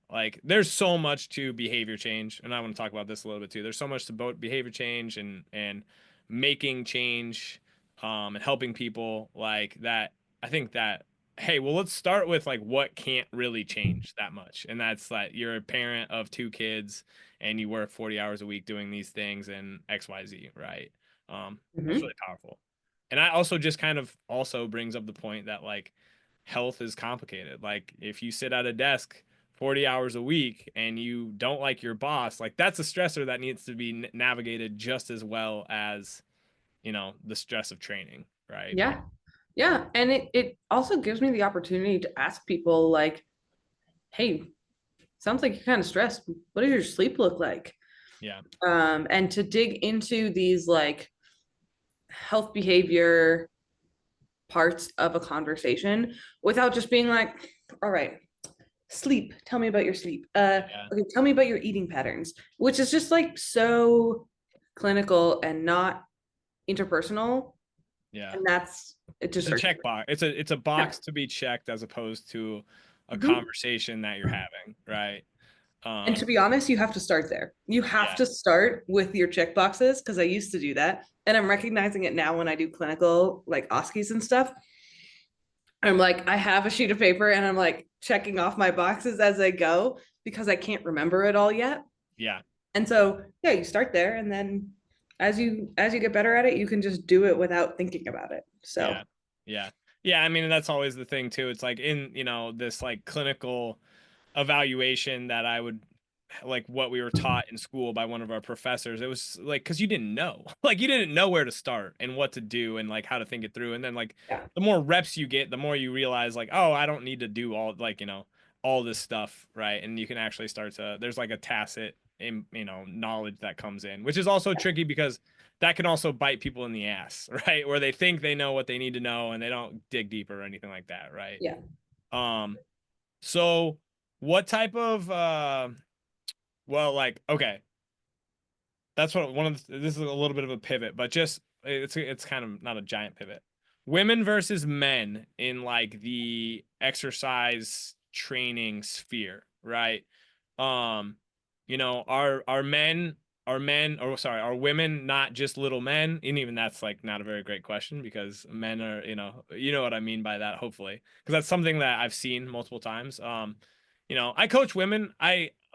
like there's so much to behavior change, and I want to talk about this a little bit too. There's so much to both behavior change and making change, and helping people like that. I think that, hey, well, let's start with like what can't really change that much, and that's like you're a parent of two kids and you work 40 hours a week doing these things and XYZ, right? That's Hmm. really powerful. And I also just kind of also brings up the point that like health is complicated. Like if you sit at a desk 40 hours a week and you don't like your boss, like that's a stressor that needs to be navigated just as well as, you know, the stress of training, right? Yeah. Yeah. And it also gives me the opportunity to ask people like, hey, sounds like you're kind of stressed. What does your sleep look like? Yeah. And to dig into these like health behavior parts of a conversation without just being like, all right, sleep, tell me about your sleep. Yeah. Okay, tell me about your eating patterns, which is just like so clinical and not interpersonal. Yeah. And that's it just It's a starts. check box. It's a Yeah. box to be checked as opposed to a Mhm. conversation that you're having, right? And to Um, be honest, you have to start there. You have yeah. to start with your check boxes because I used to do that. And I'm recognizing it now when I do clinical like OSCEs and stuff. I'm like, I have a sheet of paper and I'm like checking off my boxes as I go because I can't remember it all yet. Yeah. And so, yeah, you start there and then as you get better at it, you can just do it without thinking about it. So, Yeah. Yeah. Yeah, I mean, that's always the thing too. It's like in, you know, this like clinical evaluation that I would like what we were taught in school by one of our professors. It was like because you didn't know, like you didn't know where to start and what to do and like how to think it through. And then like yeah. the more reps you get, the more you realize like, oh, I don't need to do all like, you know, all this stuff, right? And you can actually start to there's like a tacit you know, knowledge that comes in, which is also tricky because that can also bite people in the ass, right? Where they think they know what they need to know and they don't dig deeper or anything like that, right? Yeah. Um, so what type of well, like, okay, that's what one of this is a little bit of a pivot, but just it's kind of not a giant pivot. Women versus men in like the exercise training sphere, right? Um, you know, are men or sorry, are women not just little men? And even that's like not a very great question because men are, you know what I mean by that, hopefully. Because that's something that I've seen multiple times. You know, I coach women.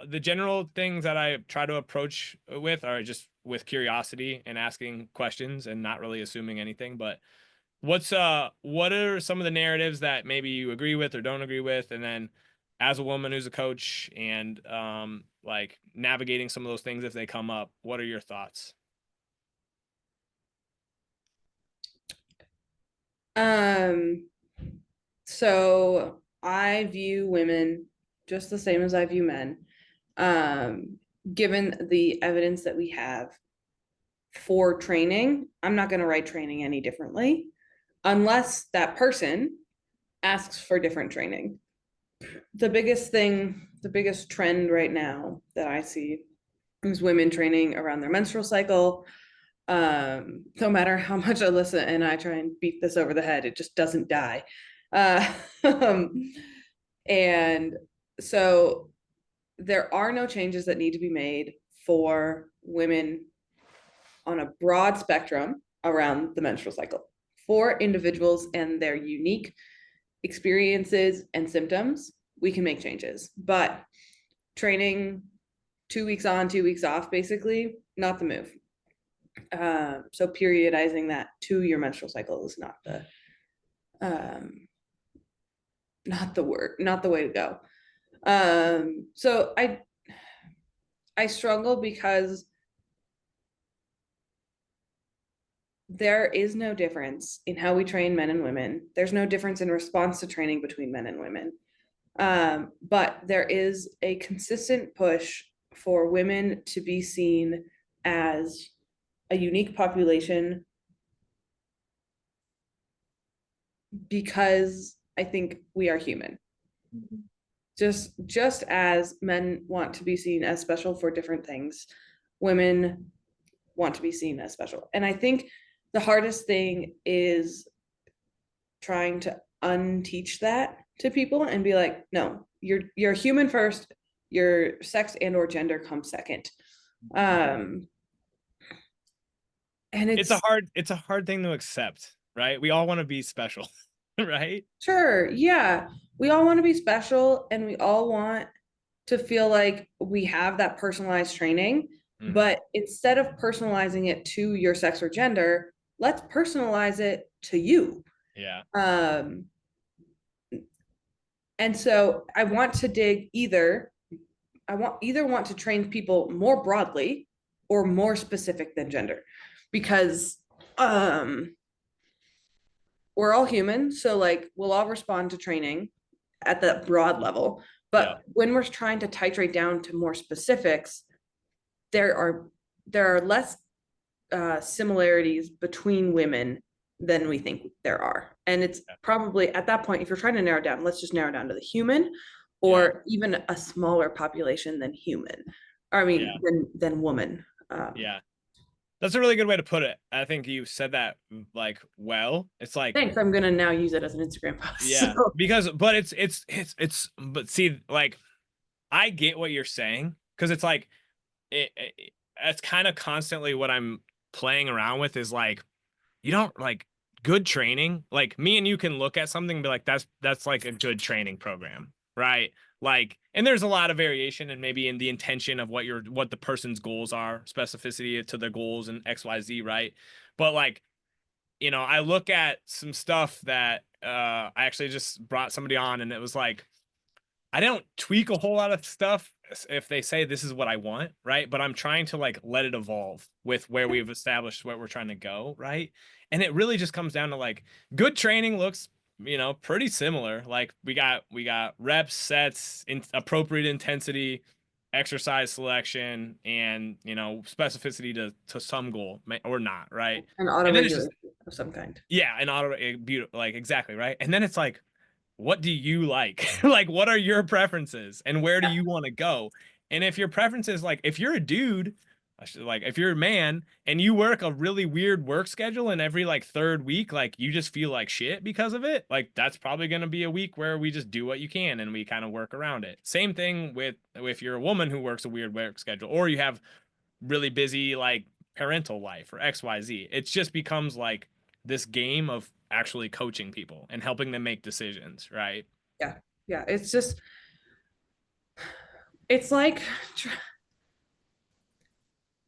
The general things that I try to approach with are just with curiosity and asking questions and not really assuming anything. But what are some of the narratives that maybe you agree with or don't agree with? And then as a woman who's a coach and like navigating some of those things if they come up, what are your thoughts? Um, so I view women just the same as I view men. Um, Given the evidence that we have for training, I'm not going to write training any differently unless that person asks for different training. The biggest trend right now that I see is women training around their menstrual cycle. No matter how much Alyssa and I try and beat this over the head, it just doesn't die. Uh, and so there are no changes that need to be made for women on a broad spectrum around the menstrual cycle. For individuals and their unique experiences and symptoms, we can make changes. But training 2 weeks on, 2 weeks off, basically, not the move. So periodizing that to your menstrual cycle is um, not the word, not the way to go. So I struggle because there is no difference in how we train men and women. There's no difference in response to training between men and women. But there is a consistent push for women to be seen as a unique population because I think we are human. Just as men want to be seen as special for different things, women want to be seen as special. And I think the hardest thing is trying to unteach that to people and be like, no, you're human first, your sex and or gender comes second. And It's a hard thing to accept, right? We all want to be special, right? sure, yeah, we all want to be special and we all want to feel like we have that personalized training. Mhm. But instead of personalizing it to your sex or gender, let's personalize it to you. Yeah. And so I want to dig either want to train people more broadly or more specific than gender, because we're all human, so like we'll all respond to training at that broad level. But Yeah. when we're trying to titrate down to more specifics, there are less similarities between women than we think there are. And it's probably at that point, if you're trying to narrow down, let's just narrow down to the human, or even a smaller population than human. I mean, than woman. Yeah. That's a really good way to put it. I think you said that like well. It's like, thanks. I'm gonna now use it as an Instagram post. yeah, So. because but but see, like I get what you're saying, because it's like it's kind of constantly what I'm playing around with is like, you don't like good training. Like me and you can look at something and be like, that's like a good training program, right? Like, and there's a lot of variation and maybe in the intention of what the person's goals are, specificity to their goals and XYZ, right? But like, I look at some stuff that I actually just brought somebody on, and it was like, I don't tweak a whole lot of stuff if they say this is what I want, right? But I'm trying to like let it evolve with where we've established where we're trying to go, right? And it really just comes down to like good training looks, pretty similar. Like we got reps, sets, appropriate intensity, exercise selection, and specificity to some goal or not, right? An auto And then it's just, regulation of some kind. yeah, an auto beautiful, like exactly, right? And then it's like, what do you like? Like, what are your preferences and where do you want to go? And if your preferences, like, if you're a dude, like, if you're a man and you work a really weird work schedule and every like third week, like, you just feel like shit because of it, like, that's probably going to be a week where we just do what you can and we kind of work around it. Same thing with if you're a woman who works a weird work schedule, or you have really busy, like, parental life or XYZ. It just becomes like this game of actually coaching people and helping them make decisions, right? Yeah, it's like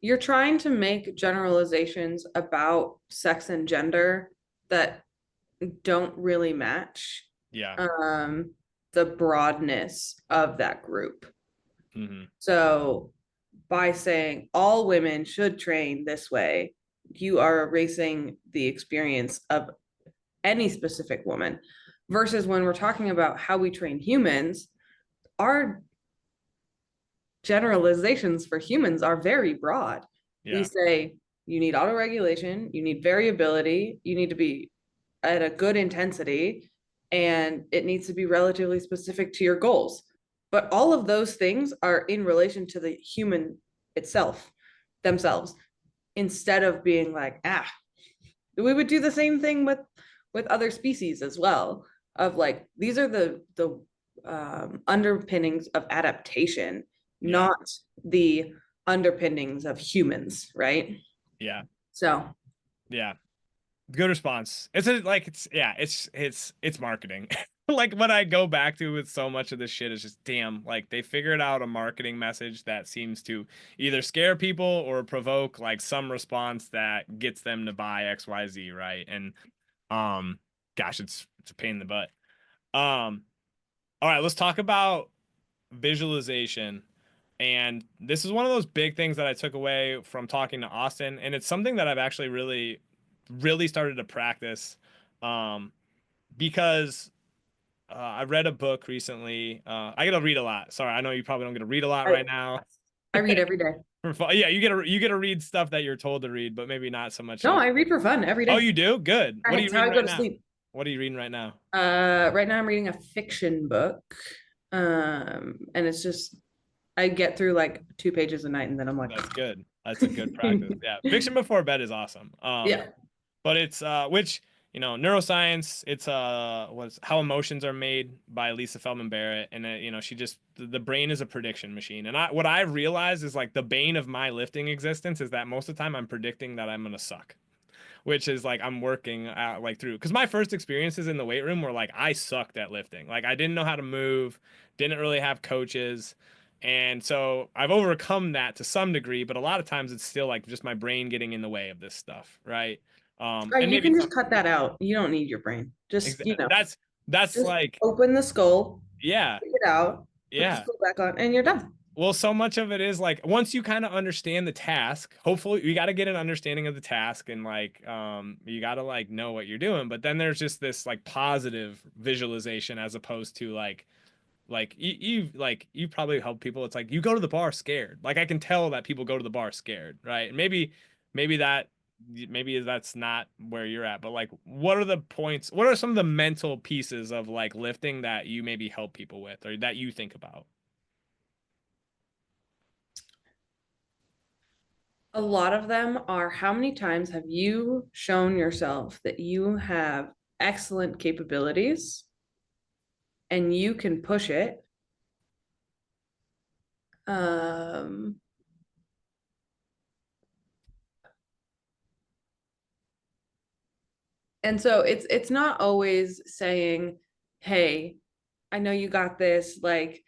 you're trying to make generalizations about sex and gender that don't really match Yeah. the broadness of that group. Mm-hmm. So by saying all women should train this way, you are erasing the experience of any specific woman. Versus when we're talking about how we train humans, our generalizations for humans are very broad. We say you need autoregulation, you need variability, you need to be at a good intensity, and it needs to be relatively specific to your goals. But all of those things are in relation to the human itself, themselves, instead of being like, we would do the same thing with other species as well, of like, these are the underpinnings of adaptation, not the underpinnings of humans, right? Yeah. So yeah, good response. It's marketing. Like what I go back to with so much of this shit is just, damn, like they figured out a marketing message that seems to either scare people or provoke like some response that gets them to buy XYZ, right? And gosh, it's a pain in the butt. All right, let's talk about visualization. And this is one of those big things that I took away from talking to Austin, and it's something that I've actually really, really started to practice, because I read a book recently. I gotta read a lot. Sorry, I know you probably don't get to read a lot right now. I read every day. Yeah, you get to read stuff that you're told to read, but maybe not so much. No, I read for fun every day. Oh, you do? Good. What are you That's how I reading go right to now? sleep. What are you reading right now? Right now I'm reading a fiction book. And it's just I get through like 2 pages a night and then I'm like That's good. That's a good practice. Yeah. Fiction before bed is awesome. yeah. But it's which, neuroscience, it's what's How Emotions Are Made by Lisa Feldman Barrett. And she just the brain is a prediction machine. And what I've realized is like the bane of my lifting existence is that most of the time I'm predicting that I'm gonna suck, which is like I'm working out like through, because my first experiences in the weight room were like I sucked at lifting, like I didn't know how to move, didn't really have coaches, and so I've overcome that to some degree, but a lot of times it's still like just my brain getting in the way of this stuff, right? And You maybe can it's just cut that out. You don't need your brain. Just, that's just like, open the skull, yeah, take it out, put the yeah. skull back on, and you're done. Well, so much of it is like once you kind of understand the task, hopefully you got to get an understanding of the task, and like you got to like know what you're doing, but then there's just this like positive visualization as opposed to like you probably help people. It's like you go to the bar scared. Like I can tell that people go to the bar scared, right? And maybe that maybe that's not where you're at, but like what are the points? What are some of the mental pieces of like lifting that you maybe help people with or that you think about? A lot of them are how many times have you shown yourself that you have excellent capabilities and you can push it? Um, and so it's not always saying, "Hey, I know you got this. Like,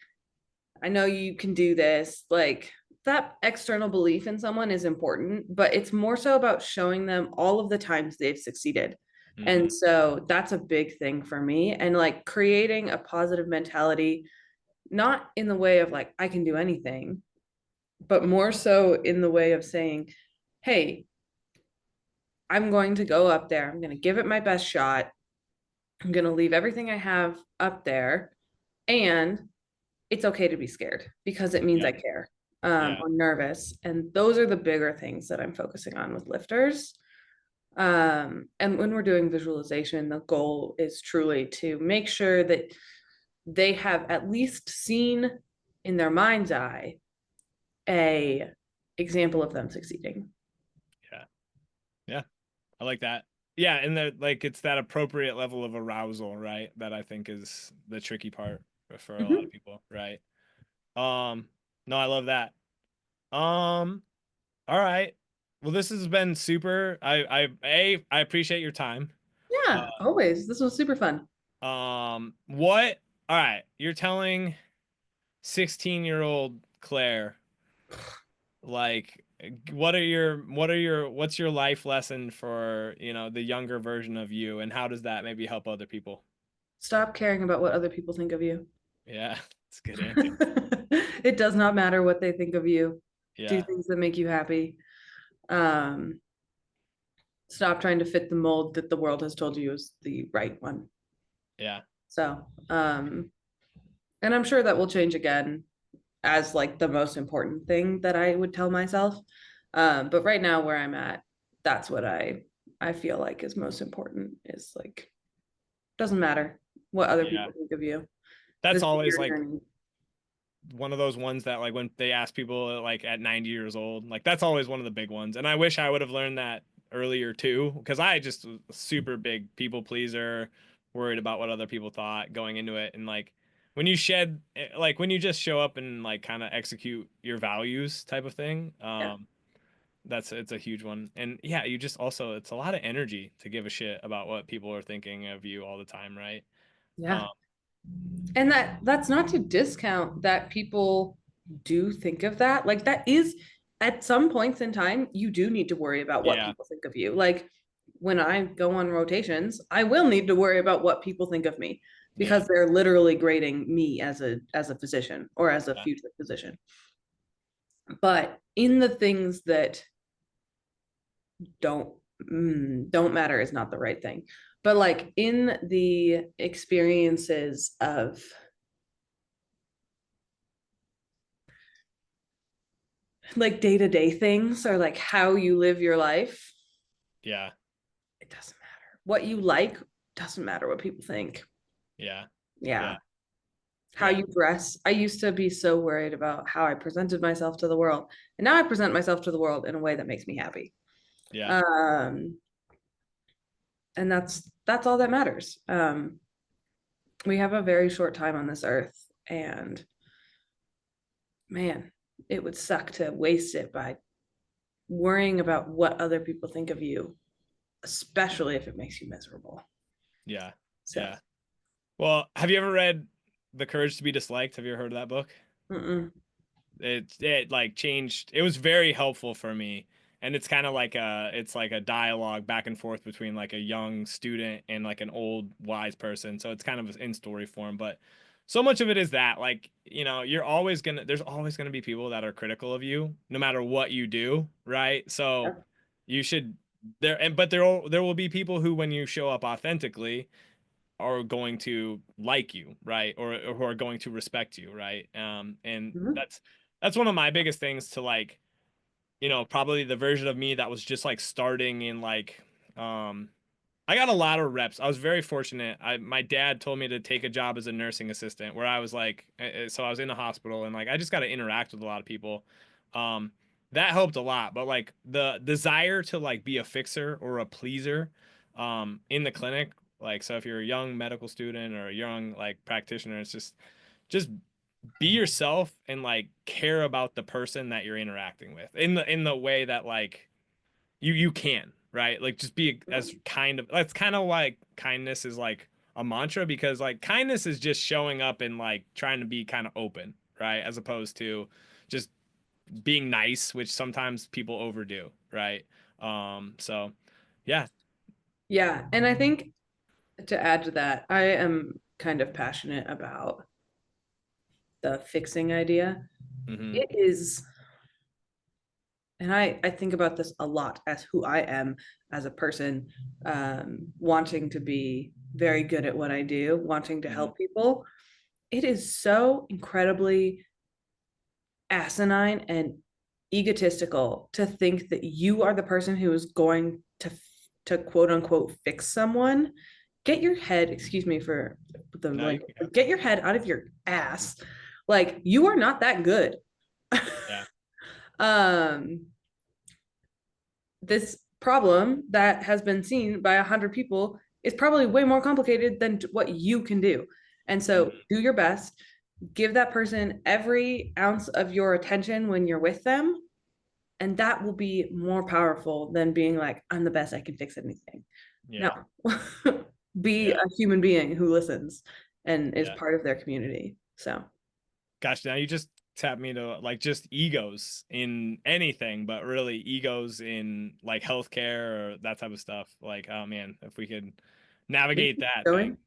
I know you can do this." Like that external belief in someone is important, but it's more so about showing them all of the times they've succeeded. Hmm. And so that's a big thing for me. And like creating a positive mentality, not in the way of like, I can do anything, but more so in the way of saying, hey, I'm going to go up there. I'm going to give it my best shot. I'm going to leave everything I have up there. And it's okay to be scared because it means Yeah. I care, Yeah. or nervous. And those are the bigger things that I'm focusing on with lifters. And when we're doing visualization, the goal is truly to make sure that they have at least seen in their mind's eye a example of them succeeding. Yeah. Yeah. I like that. Yeah, and like it's that appropriate level of arousal, right? That I think is the tricky part for a lot of Mhm. people, right? Um, no, I love that. Um, all right. Well, this has been super. I appreciate your time. Yeah, always. This was super fun. What? All right, you're telling 16-year-old Claire, like, what's your life lesson for, the younger version of you, and how does that maybe help other people? Stop caring about what other people think of you. Yeah, it's a good answer. It does not matter what they think of you. Do Yeah, things that make you happy. Um, Stop trying to fit the mold that the world has told you is the right one. yeah, So, and I'm sure that will change again as like the most important thing that I would tell myself. But right now where I'm at, that's what I feel like is most important is like doesn't matter what other yeah. people think of you. That's This is always your like journey. one of those ones that like when they ask people like at 90 years old, like that's always one of the big ones. And I wish I would have learned that earlier too, because I just was a super big people pleaser, worried about what other people thought going into it. And like when you just show up and like kind of execute your values type of thing, Yeah. it's a huge one. And yeah, you just also it's a lot of energy to give a shit about what people are thinking of you all the time, right? Yeah. Um, And that's not to discount that people do think of that. Like that is at some points in time, you do need to worry about what yeah, people think of you. Like when I go on rotations, I will need to worry about what people think of me yeah, because they're literally grading me as a physician or as a yeah, future physician. But in the things that don't don't matter is not the right thing. But like in the experiences of like day-to-day things or like how you live your life, yeah, it doesn't matter what you like. doesn't matter what people think. Yeah. Yeah. Yeah. How Yeah. you dress. I used to be so worried about how I presented myself to the world. And now I present myself to the world in a way that makes me happy. Yeah. Um, and that's all that matters. We have a very short time on this earth, and man, it would suck to waste it by worrying about what other people think of you, especially if it makes you miserable. Yeah. So, Yeah. Well, have you ever read The Courage to Be Disliked? Have you ever heard of that book? mm-mm. It like changed. It was very helpful for me, and it's like a dialogue back and forth between like a young student and like an old wise person. So it's kind of in story form, but so much of it is that like, there's always gonna be people that are critical of you no matter what you do, right? So Yeah. you should there will be people who, when you show up authentically, are going to like you, right? Or who are going to respect you, right? And Mhm. that's one of my biggest things to like, probably the version of me that was just like starting in like, um, I got a lot of reps. I was very fortunate. My dad told me to take a job as a nursing assistant, where I was like, so I was in a hospital and like I just got to interact with a lot of people. Um, that helped a lot. But like the desire to like be a fixer or a pleaser, in the clinic, like so if you're a young medical student or a young like practitioner, it's just be yourself and like care about the person that you're interacting with in the way that like you can, right? Like just be as kind of, that's kind of like kindness is like a mantra, because like kindness is just showing up and like trying to be kind of open, right? As opposed to just being nice, which sometimes people overdo, right? So yeah. Yeah. And I think to add to that, I am kind of passionate about the fixing idea. Hmm. It is, and I think about this a lot as who I am as a person, wanting to be very good at what I do, wanting to Hmm. help people. It is so incredibly asinine and egotistical to think that you are the person who is going to quote unquote fix someone. Get your head, excuse me for the No, you language, can go. get your head out of your ass. Like you are not that good. Yeah. um this problem that has been seen by 100 people is probably way more complicated than what you can do. And so Hmm. do your best, give that person every ounce of your attention when you're with them, and that will be more powerful than being like, I'm the best, I can fix anything. No. Yeah. Be a Yeah. human being who listens and is Yeah. part of their community. So Gosh, now you just tap me to like just egos in anything, but really egos in like healthcare or that type of stuff. Like, oh man, if we could navigate that thing. going.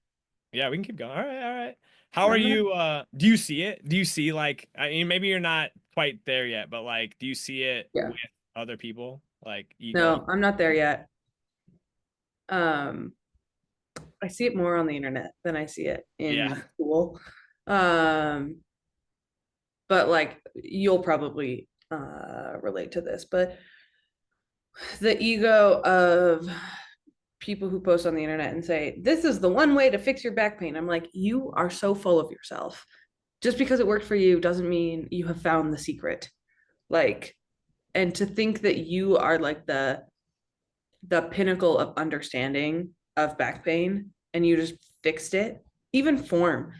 Yeah, we can keep going. All right, all right. How are Uh-huh. you do you see it? Do you see like, I mean, maybe you're not quite there yet, but like do you see it Yeah. with other people? Like ego? No, I'm not there yet. Um, I see it more on the internet than I see it Yeah. in school. Um, but like you'll probably relate to this, but the ego of people who post on the internet and say, this is the one way to fix your back pain. I'm like, you are so full of yourself. Just because it worked for you doesn't mean you have found the secret. Like, and to think that you are like the pinnacle of understanding of back pain and you just fixed it, even form,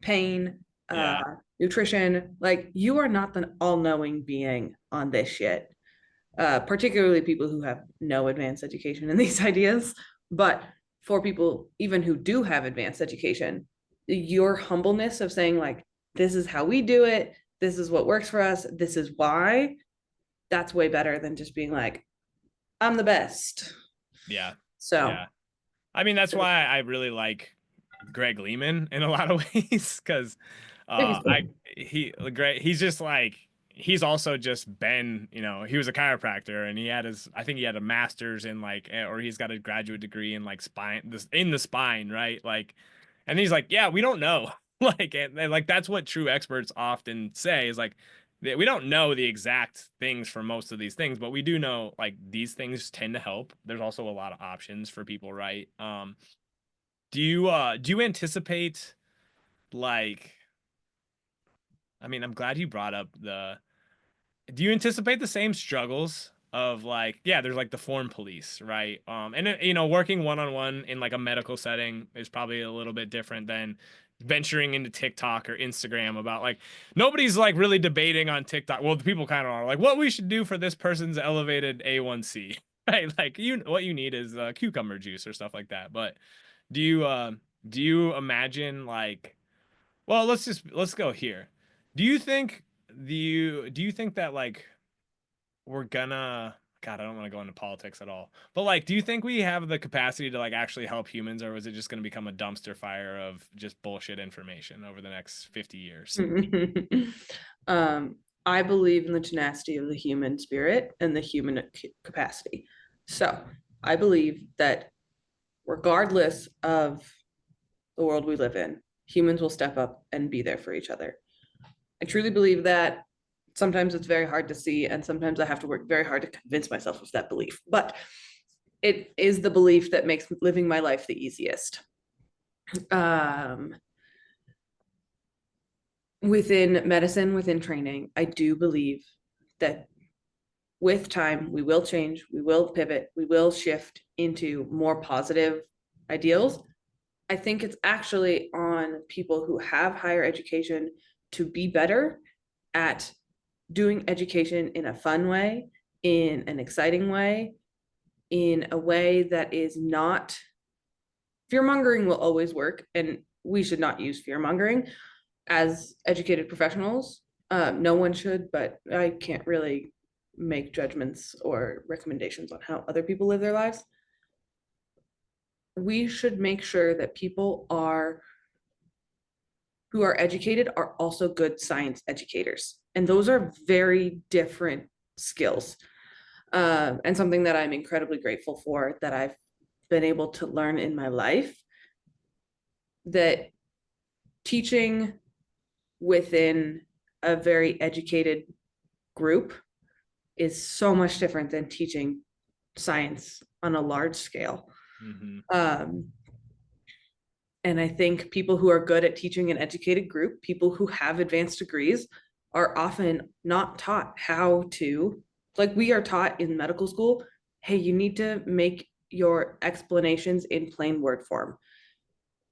pain, Yeah. nutrition, like you are not the all-knowing being on this shit. Particularly people who have no advanced education in these ideas. But for people even who do have advanced education, your humbleness of saying like, this is how we do it, this is what works for us, this is why, that's way better than just being like, I'm the best. Yeah. So Yeah. I mean, that's why I really like Greg Lehman in a lot of ways, because yeah, he's I cool. he Greg, he's just like, he's also just been, he was a chiropractor and he had his, I think he had a master's in like, or he's got a graduate degree in like spine, this in the spine, right? Like, and he's like, yeah, we don't know. Like, and like that's what true experts often say, is like, we don't know the exact things for most of these things, but we do know like these things tend to help. There's also a lot of options for people, right? do you anticipate like I mean, I'm glad you brought up the do you anticipate the same struggles of like yeah, there's like the form police, right? And you know, working one on one in like a medical setting is probably a little bit different than venturing into TikTok or Instagram about like nobody's like really debating on TikTok. Well, the people kind of are like what we should do for this person's elevated A1C, right? Like you what you need is cucumber juice or stuff like that. But do you uh do you imagine like well, let's go here. Do you think do you think that like we're gonna God, I don't want to go into politics at all. But like, do you think we have the capacity to like actually help humans, or was it just gonna become a dumpster fire of just bullshit information over the next 50 years? um, I believe in the tenacity of the human spirit and the human capacity. So I believe that regardless of the world we live in, humans will step up and be there for each other. I truly believe that. Sometimes it's very hard to see, and sometimes I have to work very hard to convince myself of that belief. But it is the belief that makes living my life the easiest. Um, Within medicine, within training, I do believe that with time, we will change, we will pivot, we will shift into more positive ideals. I think it's actually on people who have higher education to be better at doing education in a fun way, in an exciting way, in a way that is not fear mongering will always work, and we should not use fear mongering as educated professionals. No one should, but I can't really make judgments or recommendations on how other people live their lives. We should make sure that people are who are educated are also good science educators. And those are very different skills. And something that I'm incredibly grateful for that I've been able to learn in my life, that teaching within a very educated group is so much different than teaching science on a large scale. Mm-hmm. And I think people who are good at teaching an educated group, people who have advanced degrees, are often not taught how to, like we are taught in medical school, hey, you need to make your explanations in plain word form.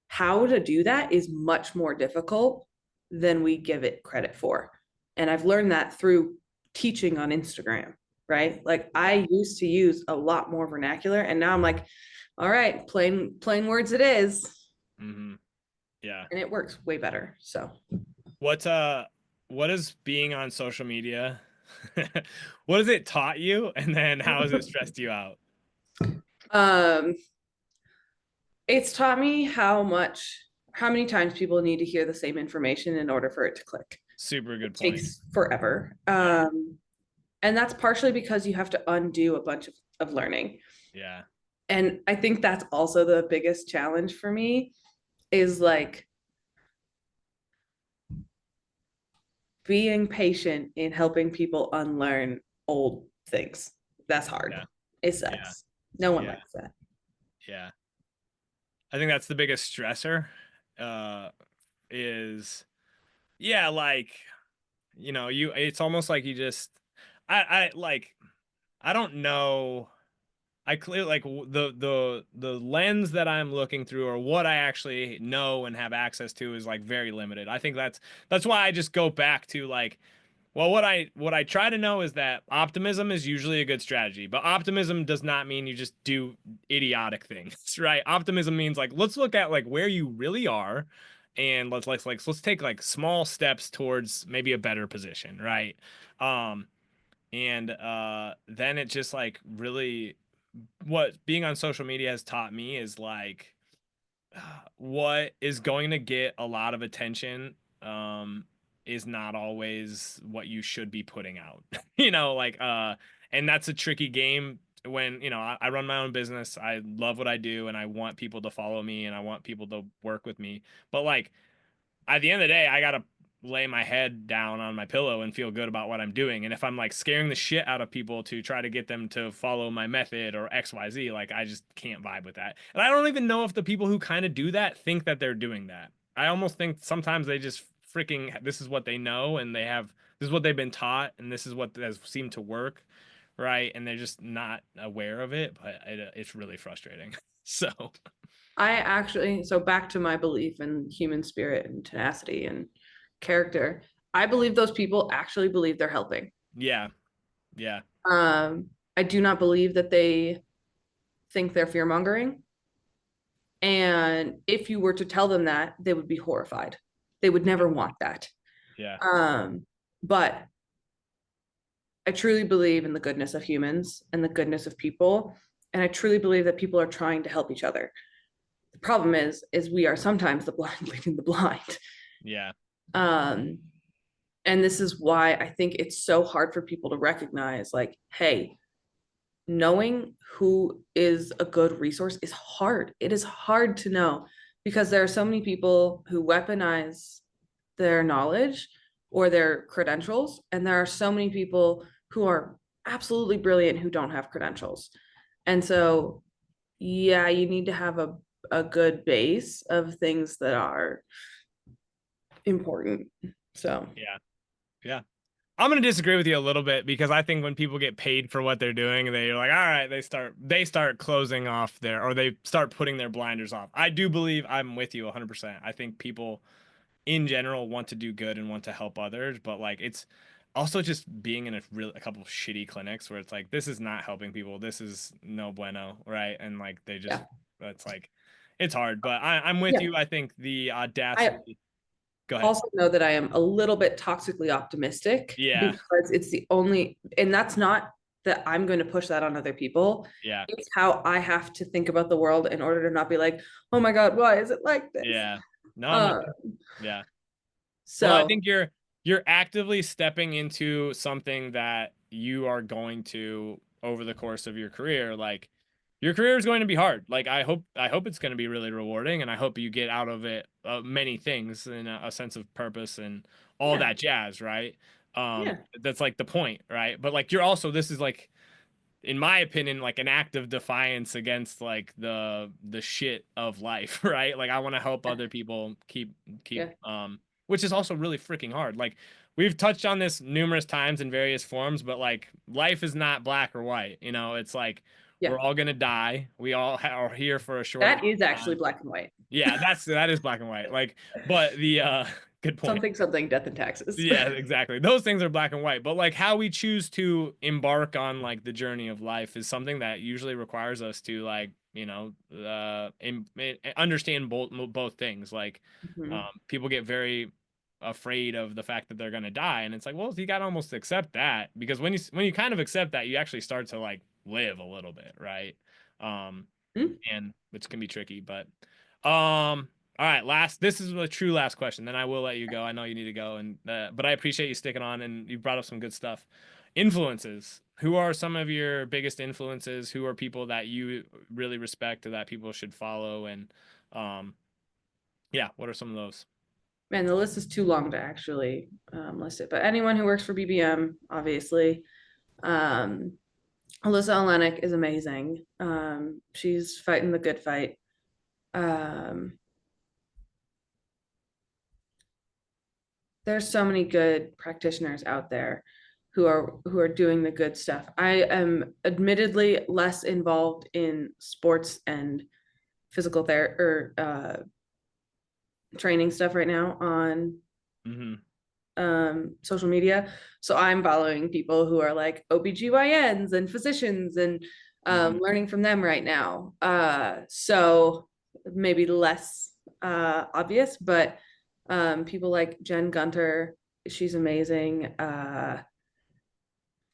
How to do that is much more difficult than we give it credit for. And I've learned that through teaching on Instagram, right? Like I used to use a lot more vernacular, and now I'm like, all right, plain words it is. Mm-hmm. Yeah. And it works way better. So What what is being on social media? What has it taught you? And then how has it stressed you out? um it's taught me how many times people need to hear the same information in order for it to click. Super It good point. takes forever. Yeah. And that's partially because you have to undo a bunch of learning. Yeah. And I think that's also the biggest challenge for me is like being patient in helping people unlearn old things. That's hard. Yeah. It Yeah. sucks. No one Yeah. likes that. Yeah. I think that's the biggest stressor. Uh is yeah, like you know, you it's almost like you just I like I don't know I clear like the lens that I'm looking through or what I actually know and have access to is like very limited. I think that's why I just go back to like well what I try to know is that optimism is usually a good strategy, but optimism does not mean you just do idiotic things, right? Optimism means like let's look at like where you really are and let's take like small steps towards maybe a better position, right? Um and then it just like really what being on social media has taught me is like what is going to get a lot of attention is not always what you should be putting out. You know, like and that's a tricky game when, you know, I run my own business. I love what I do and I want people to follow me and I want people to work with me. But like at the end of the day, I gotta lay my head down on my pillow and feel good about what I'm doing. And if I'm like scaring the shit out of people to try to get them to follow my method or XYZ, like I just can't vibe with that. And I don't even know if the people who kind of do that think that they're doing that. I almost think sometimes they just freaking, this is what they know and this is what they've been taught and this is what has seemed to work, right? And they're just not aware of it, but it's really frustrating. So, So back to my belief in human spirit and tenacity and character. I believe those people actually believe they're helping. yeah, yeah, I do not believe that they think they're fear mongering. And if you were to tell them that, they would be horrified. They would never want that. yeah, But I truly believe in the goodness of humans and the goodness of people. And I truly believe that people are trying to help each other. The problem is we are sometimes the blind leading the blind. yeah, Um, and this is why I think it's so hard for people to recognize, like, hey, knowing who is a good resource is hard. It is hard to know because there are so many people who weaponize their knowledge or their credentials, and there are so many people who are absolutely brilliant who don't have credentials. And so, yeah, you need to have a good base of things that are important. So, yeah, yeah. I'm gonna disagree with you a little bit because I think when people get paid for what they're doing, they're like, all right, they start closing off or they start putting their blinders off. I do believe I'm with you 100%. I think people in general want to do good and want to help others, but like it's also just being in a couple of shitty clinics where it's like this is not helping people. This is no bueno, right? And like they just yeah. it's like it's hard, but I'm with Yeah. you. I think the I audacity. Go ahead. also know that I am a little bit toxically optimistic Yeah, because it's the only, and that's not that I'm going to push that on other people. yeah, It's how I have to think about the world in order to not be like, oh my God, why is it like this? yeah. No, I'm with Uh, you. Yeah. Well, I so think you're actively stepping into something that you are going to over the course of your career. Like your career is going to be hard. Like I hope it's going to be really rewarding, and I hope you get out of it many things and a sense of purpose and all yeah, that jazz, right? yeah, That's like the point, right? But like you're also this is like in my opinion, like an act of defiance against like the shit of life, right? Like I want to help yeah, other people keep yeah, which is also really freaking hard. Like we've touched on this numerous times in various forms, but like life is not black or white, you know, it's like yeah. we're all gonna die. We all are here for a short That amount is of actually time. black and white. Yeah, that is black and white. Like, but the good point. Something, death and taxes. Yeah, exactly. Those things are black and white, but like how we choose to embark on like the journey of life is something that usually requires us to like, understand both things. Like, Mhm. people get very afraid of the fact that they're gonna die, and it's like, well, you gotta almost accept that because when you kind of accept that, you actually start to like live a little bit, right? Um, Mm. and which can be tricky, but um all right, this is a true last question, then I will let you go. I know you need to go and but I appreciate you sticking on and you brought up some good stuff. Influences. Who are some of your biggest influences? Who are people that you really respect or that people should follow and um yeah, what are some of those? Man, the list is too long to actually list it. But anyone who works for BBM, obviously. Um, Alyssa Olenek is amazing. She's fighting the good fight. Um, there's so many good practitioners out there who are doing the good stuff. I am admittedly less involved in sports and physical therapy or training stuff right now on Mhm. social media. So I'm following people who are like OBGYNs and physicians and Mhm. learning from them right now. So maybe less obvious, but people like Jen Gunter, she's amazing.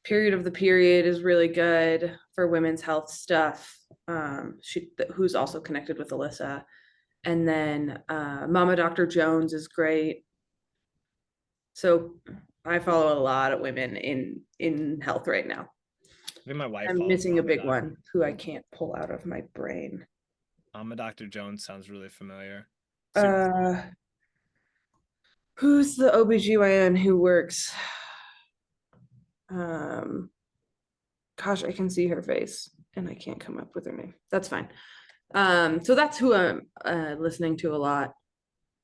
Period of the Period is really good for women's health stuff. Who's also connected with Alyssa. And then Mama Dr. Jones is great. So I follow a lot of women in health right now. I think my wife I'm follows missing a big one who I can't pull out of my brain. Dr. Jones sounds really familiar. Super. Uh, Who's the OBGYN who works? Um, Gosh, I can see her face and I can't come up with her name. That's fine. So that's who I'm listening to a lot.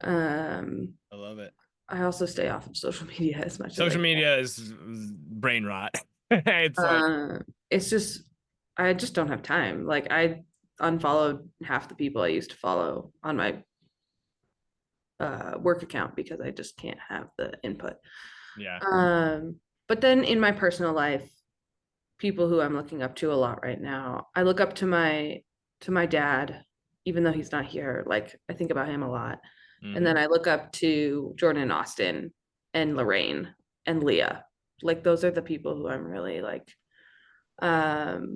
Um, I love it. I also stay off of social media as much as I Social can. media is brain rot. It's like, It's just I just don't have time. Like I unfollowed half the people I used to follow on my work account because I just can't have the input. yeah. But then in my personal life, people who I'm looking up to a lot right now, I look up to my dad, even though he's not here. Like I think about him a lot. And Hmm. then I look up to Jordan and Austin and Lorraine and Leah. Like those are the people who I'm really like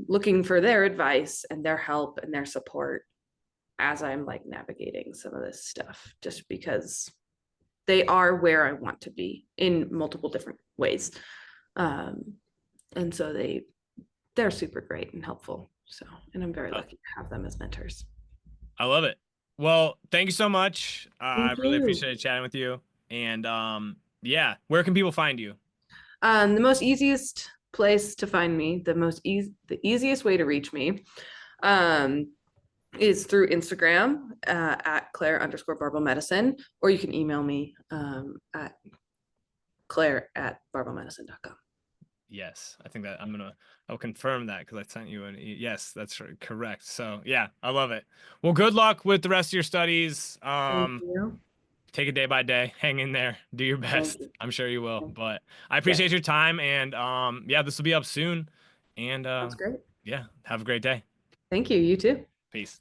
looking for their advice and their help and their support as I'm like navigating some of this stuff, just because they are where I want to be in multiple different ways. Um, and so they're super great and helpful. So, and I'm very I lucky to have them as mentors. I love it. Well, thank you so much. I Thank really you. appreciate chatting with you. And yeah, where can people find you? The most easiest place to find me, the easiest way to reach me, um, is through Instagram at Claire_Barbell Medicine, or you can email me at Claire@barbellmedicine.com. Yes, I think that I'll confirm that because I sent you yes, that's correct. So yeah, I love it. Well, good luck with the rest of your studies. Thank you. Take it day by day, hang in there, do your Thank best. you. I'm sure you will. But I Yes, appreciate your time and yeah, this will be up soon. And that's great. yeah, have a great day. Thank you. You too. Peace.